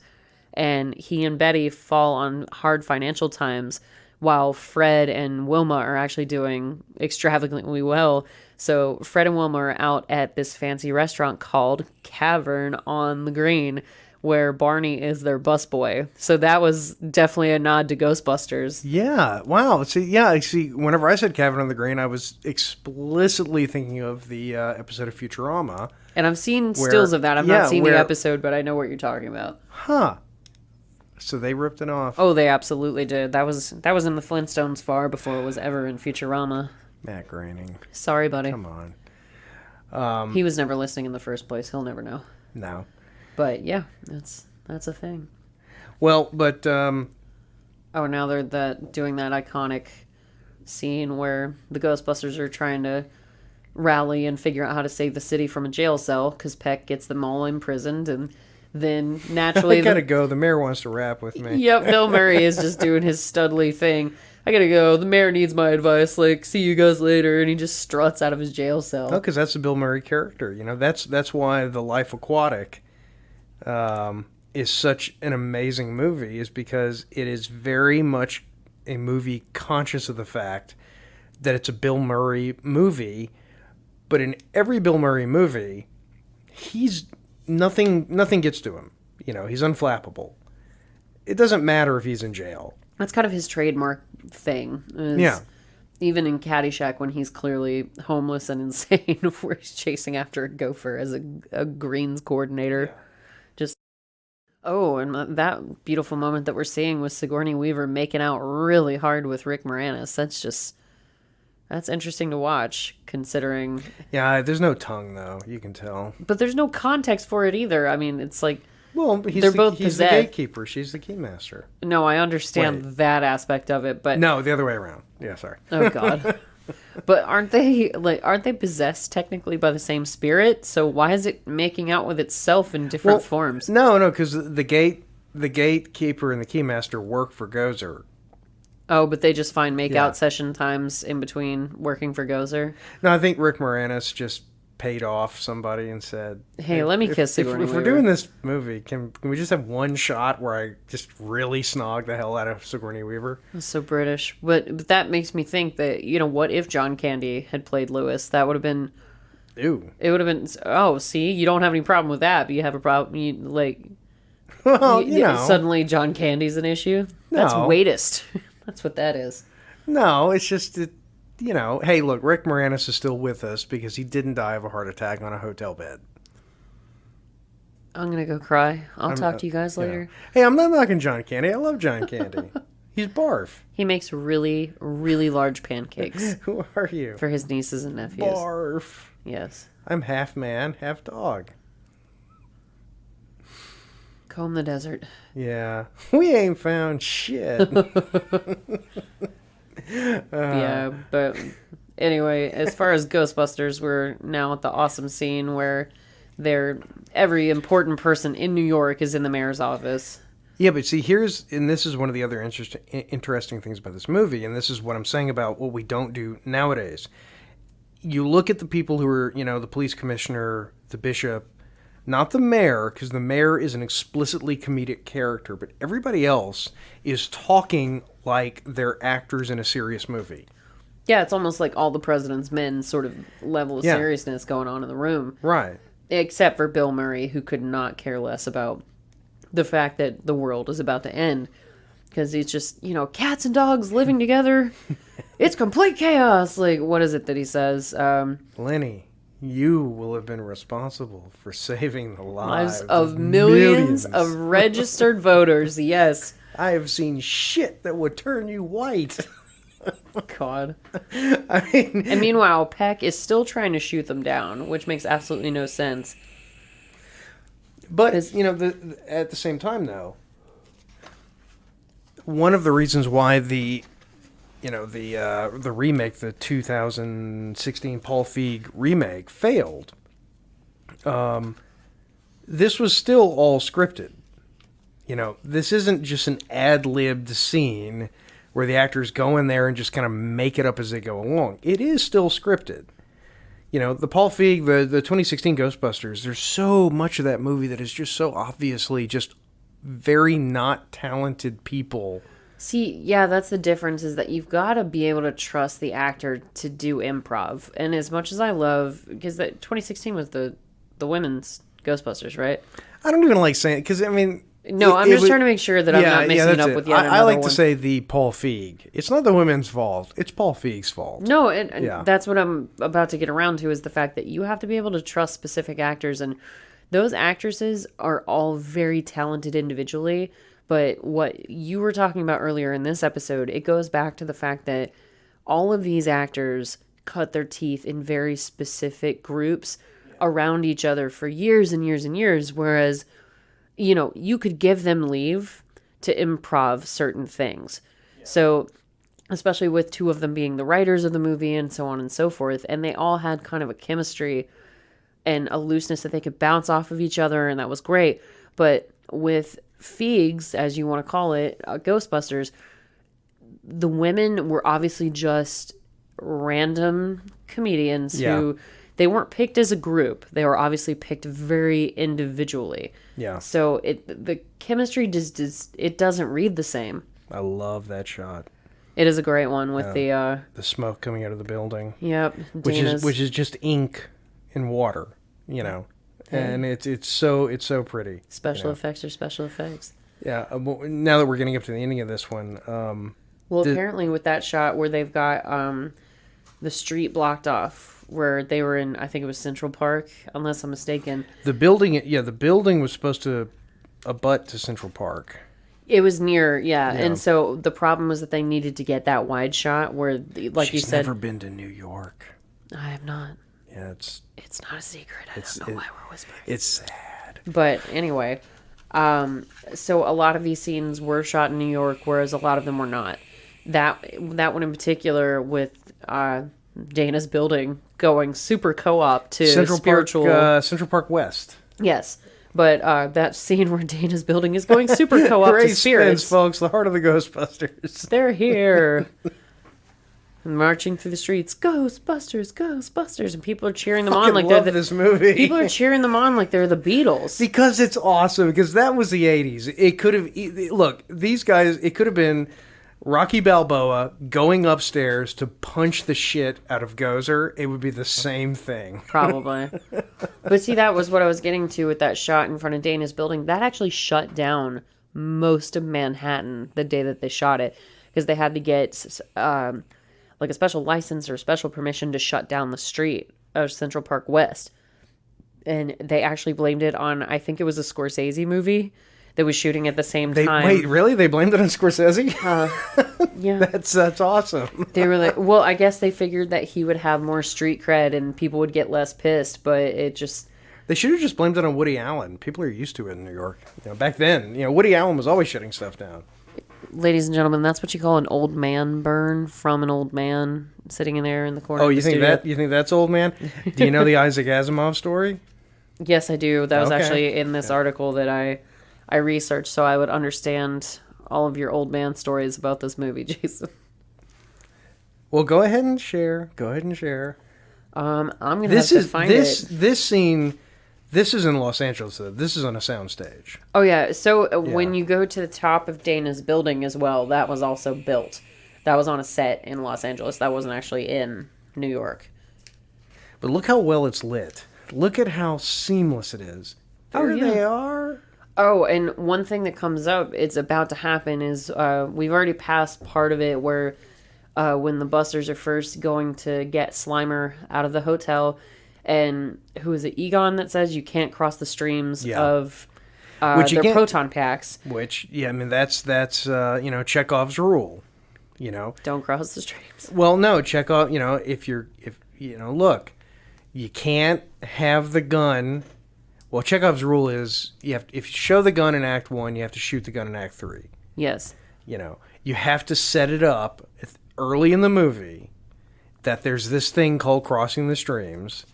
And he and Betty fall on hard financial times, while Fred and Wilma are actually doing extravagantly well. So Fred and Wilma are out at this fancy restaurant called Cavern on the Green, where Barney is their busboy. So that was definitely a nod to Ghostbusters. Yeah. Wow. See, whenever I said Cavern on the Green, I was explicitly thinking of the episode of Futurama. And I've seen stills of that. I've not seen the episode, but I know what you're talking about. Huh. So they ripped it off. Oh, they absolutely did. That was in the Flintstones far before it was ever in Futurama. Matt Groening. Sorry, buddy. Come on. He was never listening in the first place. He'll never know. No. But yeah, that's a thing. Well, but now they're doing that iconic scene where the Ghostbusters are trying to rally and figure out how to save the city from a jail cell, because Peck gets them all imprisoned, and then naturally I gotta go. The mayor wants to rap with me. Yep, Bill Murray is just doing his studly thing. I gotta go. The mayor needs my advice. Like, see you guys later. And he just struts out of his jail cell. Oh, because that's the Bill Murray character. That's why The Life Aquatic is such an amazing movie, is because it is very much a movie conscious of the fact that it's a Bill Murray movie, but in every Bill Murray movie, he's nothing gets to him. He's unflappable. It doesn't matter if he's in jail. That's kind of his trademark thing. Yeah. Even in Caddyshack, when he's clearly homeless and insane, where he's chasing after a gopher as a greens coordinator. Yeah. Oh, and that beautiful moment that we're seeing with Sigourney Weaver making out really hard with Rick Moranis. That's interesting to watch, considering... Yeah, there's no tongue, though. You can tell. But there's no context for it either. I mean, it's like... Well, he's the gatekeeper. She's the keymaster. No, I understand that aspect of it, but... No, the other way around. Yeah, sorry. Oh, God. But aren't they possessed technically by the same spirit? So why is it making out with itself in different forms? No, because the gatekeeper and the keymaster work for Gozer. Oh, but they just find make-out session times in between working for Gozer? No, I think Rick Moranis just paid off somebody and said, hey, let me kiss Sigourney Weaver. If we're doing this movie, can we just have one shot where I just really snog the hell out of Sigourney Weaver? That's so British. But that makes me think that, what if John Candy had played Lewis? That would have been... Ew. It would have been... Oh, see? You don't have any problem with that, but you have a problem... Well, suddenly John Candy's an issue? No. That's waitist. That's what that is. No, it's just... hey, look, Rick Moranis is still with us because he didn't die of a heart attack on a hotel bed. I'm going to go cry. I'll talk to you guys later. Hey, I'm not knocking John Candy. I love John Candy. He's barf. He makes really, really large pancakes. Who are you? For his nieces and nephews. Barf. Yes. I'm half man, half dog. Comb the desert. Yeah. We ain't found shit. Yeah, but anyway, as far as Ghostbusters, we're now at the awesome scene where every important person in New York is in the mayor's office. Yeah, but see, this is one of the other interesting things about this movie, and this is what I'm saying about what we don't do nowadays. You look at the people who are, the police commissioner, the bishop, not the mayor, because the mayor is an explicitly comedic character, but everybody else is talking like they're actors in a serious movie. Yeah, it's almost like all the President's Men sort of level of seriousness going on in the room. Right. Except for Bill Murray, who could not care less about the fact that the world is about to end. Because he's just, cats and dogs living together. It's complete chaos. Like, what is it that he says? Lenny, you will have been responsible for saving the lives Of millions of registered voters. Yes. I have seen shit that would turn you white. God. I mean, And meanwhile, Peck is still trying to shoot them down, which makes absolutely no sense. but at the same time, though, one of the reasons why the remake, the 2016 Paul Feig remake, failed. This was still all scripted. This isn't just an ad-libbed scene where the actors go in there and just kind of make it up as they go along. It is still scripted. The Paul Feig, the 2016 Ghostbusters, there's so much of that movie that is just so obviously just very not talented people. See, yeah, that's the difference, is that you've got to be able to trust the actor to do improv. And as much as I love, because 2016 was the women's Ghostbusters, right? I don't even like saying it, because, I mean... No, I'm just trying to make sure that I'm not mixing it up with yet another I like one. to say the Paul Feig. It's not the women's fault. It's Paul Feig's fault. No, and that's what I'm about to get around to, is the fact that you have to be able to trust specific actors. And those actresses are all very talented individually. But what you were talking about earlier in this episode, it goes back to the fact that all of these actors cut their teeth in very specific groups around each other for years and years and years, whereas, you could give them leave to improv certain things. Yeah. So, especially with two of them being the writers of the movie and so on and so forth, and they all had kind of a chemistry and a looseness that they could bounce off of each other, and that was great. But with Feig's, as you want to call it, Ghostbusters, the women were obviously just random comedians who... They weren't picked as a group. They were obviously picked very individually. Yeah. So the chemistry it doesn't read the same. I love that shot. It is a great one with the smoke coming out of the building. Yep. Which is just ink and water, and it's so pretty. Special effects are special effects. Yeah. Now that we're getting up to the ending of this one, apparently with that shot where they've got the street blocked off, where they were in, I think it was Central Park, unless I'm mistaken. The building was supposed to abut to Central Park. It was near, and so the problem was that they needed to get that wide shot where, like you said... She's never been to New York. I have not. Yeah, it's not a secret. I don't know why we're whispering. It's sad. But anyway, so a lot of these scenes were shot in New York, whereas a lot of them were not. That one in particular with Dana's building going super co-op to Central Park West. Yes, but that scene where Dana's building is going super co-op to spirits. Spence, folks, the heart of the Ghostbusters. They're here. Marching through the streets, Ghostbusters, Ghostbusters, and people are cheering them on like they're this movie. People are cheering them on like they're the Beatles. Because it's awesome, because that was the 80s. It could have... Look, these guys, it could have been Rocky Balboa going upstairs to punch the shit out of Gozer. It would be the same thing. Probably. But see, that was what I was getting to with that shot in front of Dana's building. That actually shut down most of Manhattan the day that they shot it, because they had to get like a special license or special permission to shut down the street of Central Park West. And they actually blamed it on, I think it was a Scorsese movie that was shooting at the same time. Wait, really? They blamed it on Scorsese? Yeah. That's awesome. They were like, well, I guess they figured that he would have more street cred and people would get less pissed, but it just... They should have just blamed it on Woody Allen. People are used to it in New York. Back then, Woody Allen was always shutting stuff down. Ladies and gentlemen, that's what you call an old man burn from an old man sitting in there in the corner. Oh, you think that's old man? Do you know the Isaac Asimov story? Yes, I do. That was actually in this article that I researched, so I would understand all of your old man stories about this movie, Jason. Well, go ahead and share. I'm gonna have to find it. This scene. This is in Los Angeles, though. This is on a soundstage. Oh, yeah. So when you go to the top of Dana's building as well, that was also built. That was on a set in Los Angeles. That wasn't actually in New York. But look how well it's lit. Look at how seamless it is. There they are. Oh, and one thing that comes up, it's about to happen, is we've already passed part of it where when the Busters are first going to get Slimer out of the hotel. And who is it? Egon that says you can't cross the streams of their proton packs. Which, yeah, I mean, that's Chekhov's rule, Don't cross the streams. Well, no, Chekhov, look, you can't have the gun. Well, Chekhov's rule is if you show the gun in Act 1, you have to shoot the gun in Act 3. Yes. You have to set it up early in the movie that there's this thing called crossing the streams,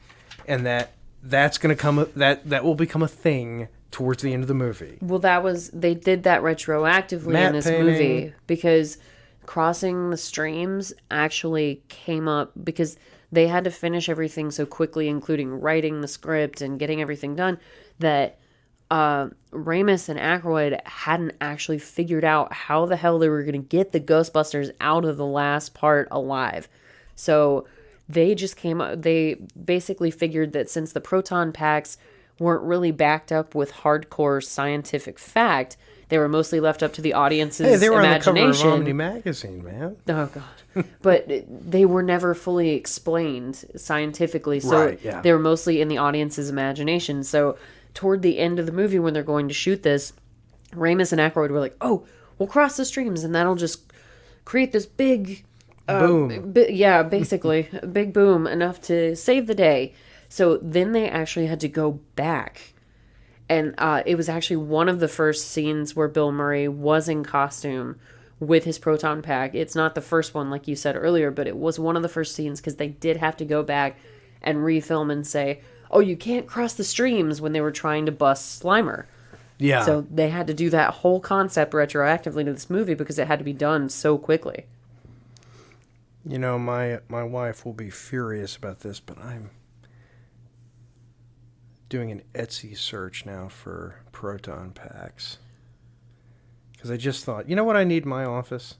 and that's going to come, that will become a thing towards the end of the movie. Well, they did that retroactively in this movie because crossing the streams actually came up because they had to finish everything so quickly, including writing the script and getting everything done, that Ramis and Aykroyd hadn't actually figured out how the hell they were going to get the Ghostbusters out of the last part alive. So they basically figured that since the proton packs weren't really backed up with hardcore scientific fact, they were mostly left up to the audience's imagination. Hey, they were on the cover of Omni magazine, man. Oh, God. But they were never fully explained scientifically, so they were mostly in the audience's imagination. So toward the end of the movie, when they're going to shoot this, Ramis and Aykroyd were like, oh, we'll cross the streams, and that'll just create this big... boom. Basically. A big boom, enough to save the day. So then they actually had to go back. And it was actually one of the first scenes where Bill Murray was in costume with his proton pack. It's not the first one, like you said earlier, but it was one of the first scenes because they did have to go back and refilm and say, oh, you can't cross the streams when they were trying to bust Slimer. Yeah. So they had to do that whole concept retroactively to this movie because it had to be done so quickly. My wife will be furious about this, but I'm doing an Etsy search now for proton packs. Because I just thought, you know what I need in my office?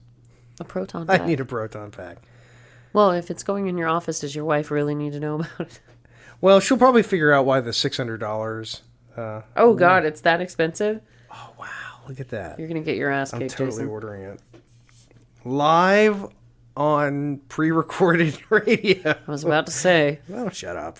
A proton pack. I need a proton pack. Well, if it's going in your office, does your wife really need to know about it? Well, she'll probably figure out why the $600... oh, God, it's that expensive? Oh, wow. Look at that. You're going to get your ass kicked, I'm totally Jason. ordering it. Live on pre-recorded radio. I was about to say. Well, shut up.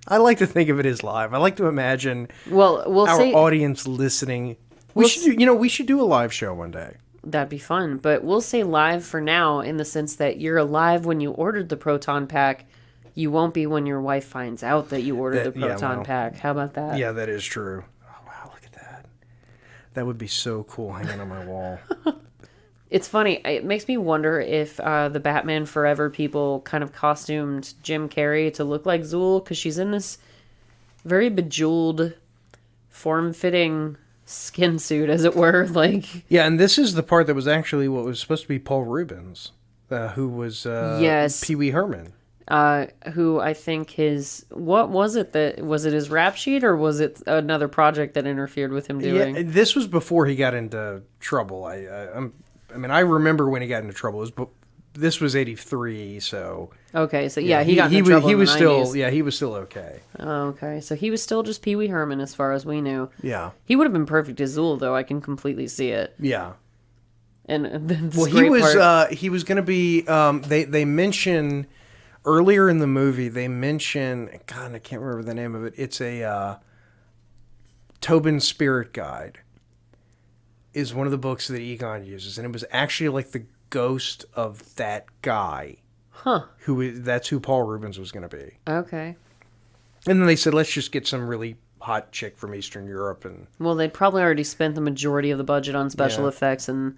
I like to think of it as live. I like to imagine we'll our say, audience listening. We should do a live show one day. That'd be fun, but we'll say live for now in the sense that you're alive when you ordered the proton pack. You won't be when your wife finds out that you ordered the proton pack. How about that? Yeah, that is true. Oh, wow, look at that. That would be so cool hanging on my wall. It's funny. It makes me wonder if the Batman Forever people kind of costumed Jim Carrey to look like Zool, because she's in this very bejeweled, form-fitting skin suit, as it were. Yeah, and this is the part that was actually what was supposed to be Paul Rubens, who was Pee Wee Herman. Who I think what was it? Was it his rap sheet, or was it another project that interfered with him doing? Yeah, this was before he got into trouble. I remember when he got into trouble. This was 83, so... Okay, so yeah, he got into trouble he in was the still 90s. Yeah, he was still okay. Oh, okay, so he was still just Pee Wee Herman as far as we knew. Yeah. He would have been perfect as Zool, though. I can completely see it. Yeah. And then he was going to be... They mention... Earlier in the movie, they mention... God, I can't remember the name of it. It's a... Tobin's Spirit Guide is one of the books that Egon uses, and it was actually like the ghost of that guy. Huh. That's who Paul Rubens was going to be. Okay. And then they said, let's just get some really hot chick from Eastern Europe. And well, they'd probably already spent the majority of the budget on special effects and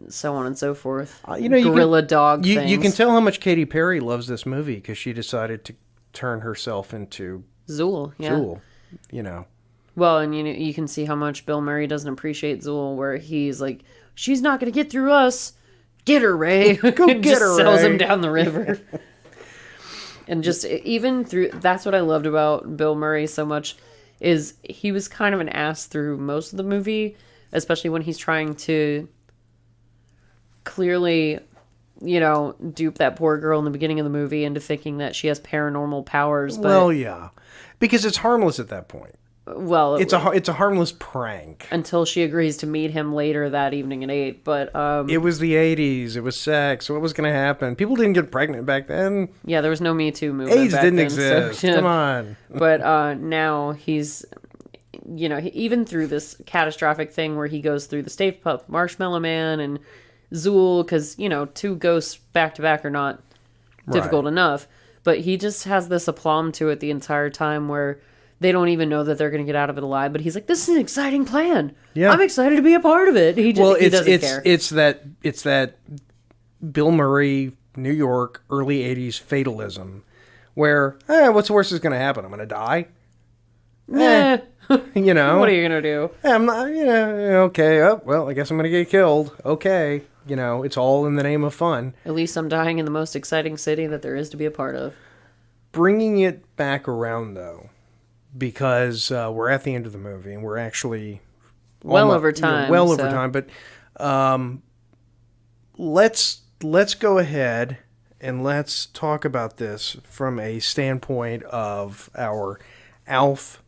so on and so forth. Gorilla dog things. You can tell how much Katy Perry loves this movie because she decided to turn herself into Zool. Yeah. Zool, Well, and you can see how much Bill Murray doesn't appreciate Zool, where he's like, she's not going to get through us. Get her, Ray. Go get her, sells Ray. him down the river. And just even through, that's what I loved about Bill Murray so much, is he was kind of an ass through most of the movie, especially when he's trying to clearly, dupe that poor girl in the beginning of the movie into thinking that she has paranormal powers. But, well, yeah. Because it's harmless at that point. Well, It's a harmless prank. until she agrees to meet him later that evening at 8. But It was the 80s. It was sex. What was going to happen? People didn't get pregnant back then. yeah, there was no Me Too movement. AIDS back didn't then, exist. So, yeah. Come on. But now he's, even through this catastrophic thing where he goes through the Stay Puft Marshmallow Man and Zool, because, 2 ghosts back to back are not difficult enough. But he just has this aplomb to it the entire time where they don't even know that they're going to get out of it alive. But he's like, this is an exciting plan. Yeah. I'm excited to be a part of it. He doesn't care. It's that Bill Murray, New York, early 80s fatalism where, what's the worst that's going to happen? I'm going to die? Nah. What are you going to do? I'm not, okay. Oh, well, I guess I'm going to get killed. Okay. It's all in the name of fun. At least I'm dying in the most exciting city that there is to be a part of. Bringing it back around, though, because we're at the end of the movie and we're actually over time. Over time, but let's go ahead and let's talk about this from a standpoint of our Alf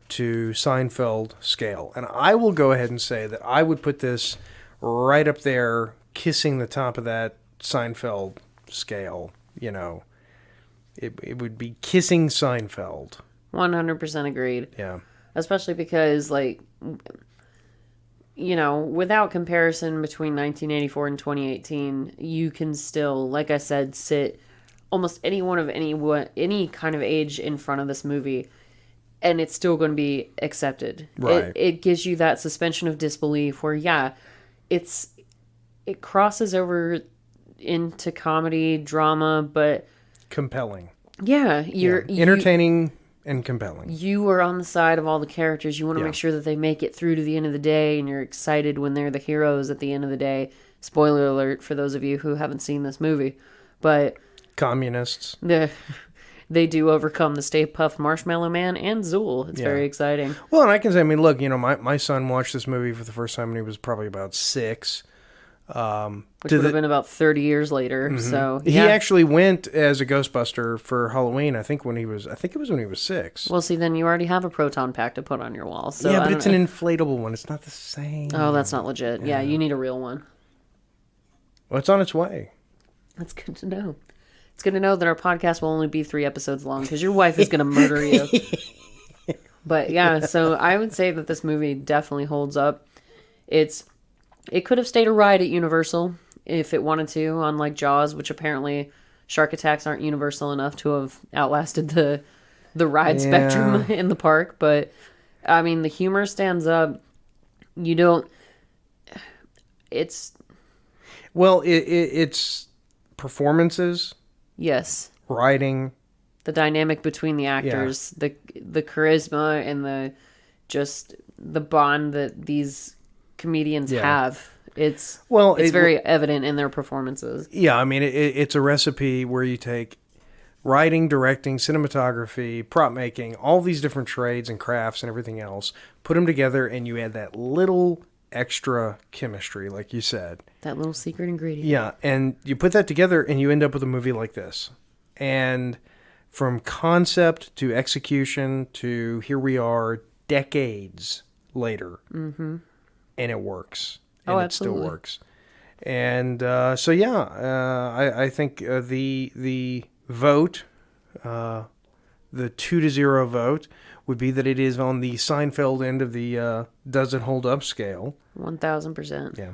to Seinfeld scale. And I will go ahead and say that I would put this right up there, kissing the top of that Seinfeld scale. It would be kissing Seinfeld. 100% agreed. Yeah. Especially because, without comparison between 1984 and 2018, you can still, like I said, sit almost anyone of any kind of age in front of this movie, and it's still going to be accepted. Right. It gives you that suspension of disbelief where, it crosses over into comedy, drama, but compelling. Yeah, you're entertaining and compelling. You are on the side of all the characters. You want to make sure that they make it through to the end of the day, and you're excited when they're the heroes at the end of the day. Spoiler alert for those of you who haven't seen this movie. But communists. They do overcome the Stay Puft Marshmallow Man and Zool. It's very exciting. Well, and I can say, look, my son watched this movie for the first time when he was probably about 6. Which would have been about 30 years later. Mm-hmm. So he actually went as a Ghostbuster for Halloween. I think it was when he was 6. Well, see, then you already have a proton pack to put on your wall. So yeah, but it's an inflatable one. It's not the same. Oh, that's not legit. Yeah, you need a real one. Well, it's on its way. That's good to know. It's good to know that our podcast will only be 3 episodes long because your wife is going to murder you. But yeah, so I would say that this movie definitely holds up. It could have stayed a ride at Universal if it wanted to, unlike Jaws, which apparently shark attacks aren't universal enough to have outlasted the ride spectrum in the park. But, the humor stands up. It's performances. Yes. Writing. The dynamic between the actors, the charisma and the bond that these comedians have. It's very evident in their performances. Yeah, it's a recipe where you take writing, directing, cinematography, prop making, all these different trades and crafts and everything else, put them together and you add that little extra chemistry, like you said. That little secret ingredient. Yeah, and you put that together and you end up with a movie like this. And from concept to execution to here we are decades later. Mm-hmm. And it works. And it still works. And I think the vote, the 2-0 vote, would be that it is on the Seinfeld end of the does it hold up scale. 1,000%. Yeah.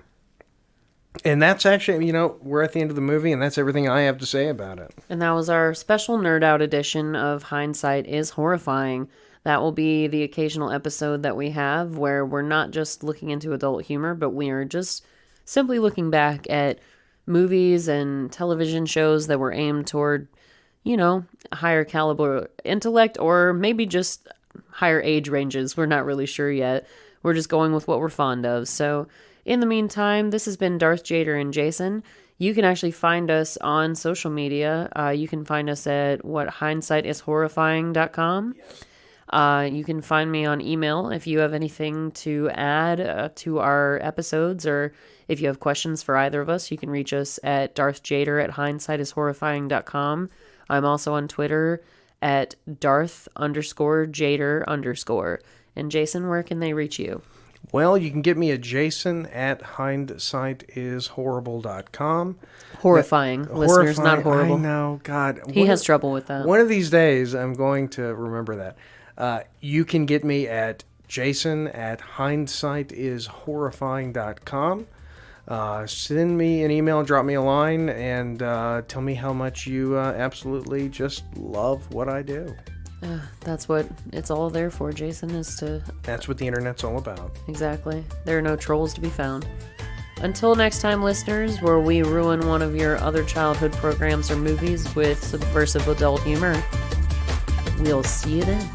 And that's actually, we're at the end of the movie, and that's everything I have to say about it. And that was our special Nerd Out edition of Hindsight is Horrifying. That will be the occasional episode that we have where we're not just looking into adult humor, but we are just simply looking back at movies and television shows that were aimed toward, higher caliber intellect or maybe just higher age ranges. We're not really sure yet. We're just going with what we're fond of. So in the meantime, this has been Darth Jader and Jason. You can actually find us on social media. You can find us at hindsightishorrifying.com. Yes. You can find me on email if you have anything to add to our episodes, or if you have questions for either of us, you can reach us at darthjader@hindsightishorrifying.com. I'm also on Twitter at Darth_Jader_. And Jason, where can they reach you? Well, you can get me at Jason at hindsighthorrible.com. Horrifying, listeners, not horrible. I know, God. He has trouble with that. One of these days, I'm going to remember that. You can get me at Jason at hindsighthorrifying.com. Send me an email, drop me a line, and tell me how much you absolutely just love what I do. That's what it's all there for, Jason, That's what the internet's all about. Exactly. There are no trolls to be found. Until next time, listeners, where we ruin one of your other childhood programs or movies with subversive adult humor, we'll see you then.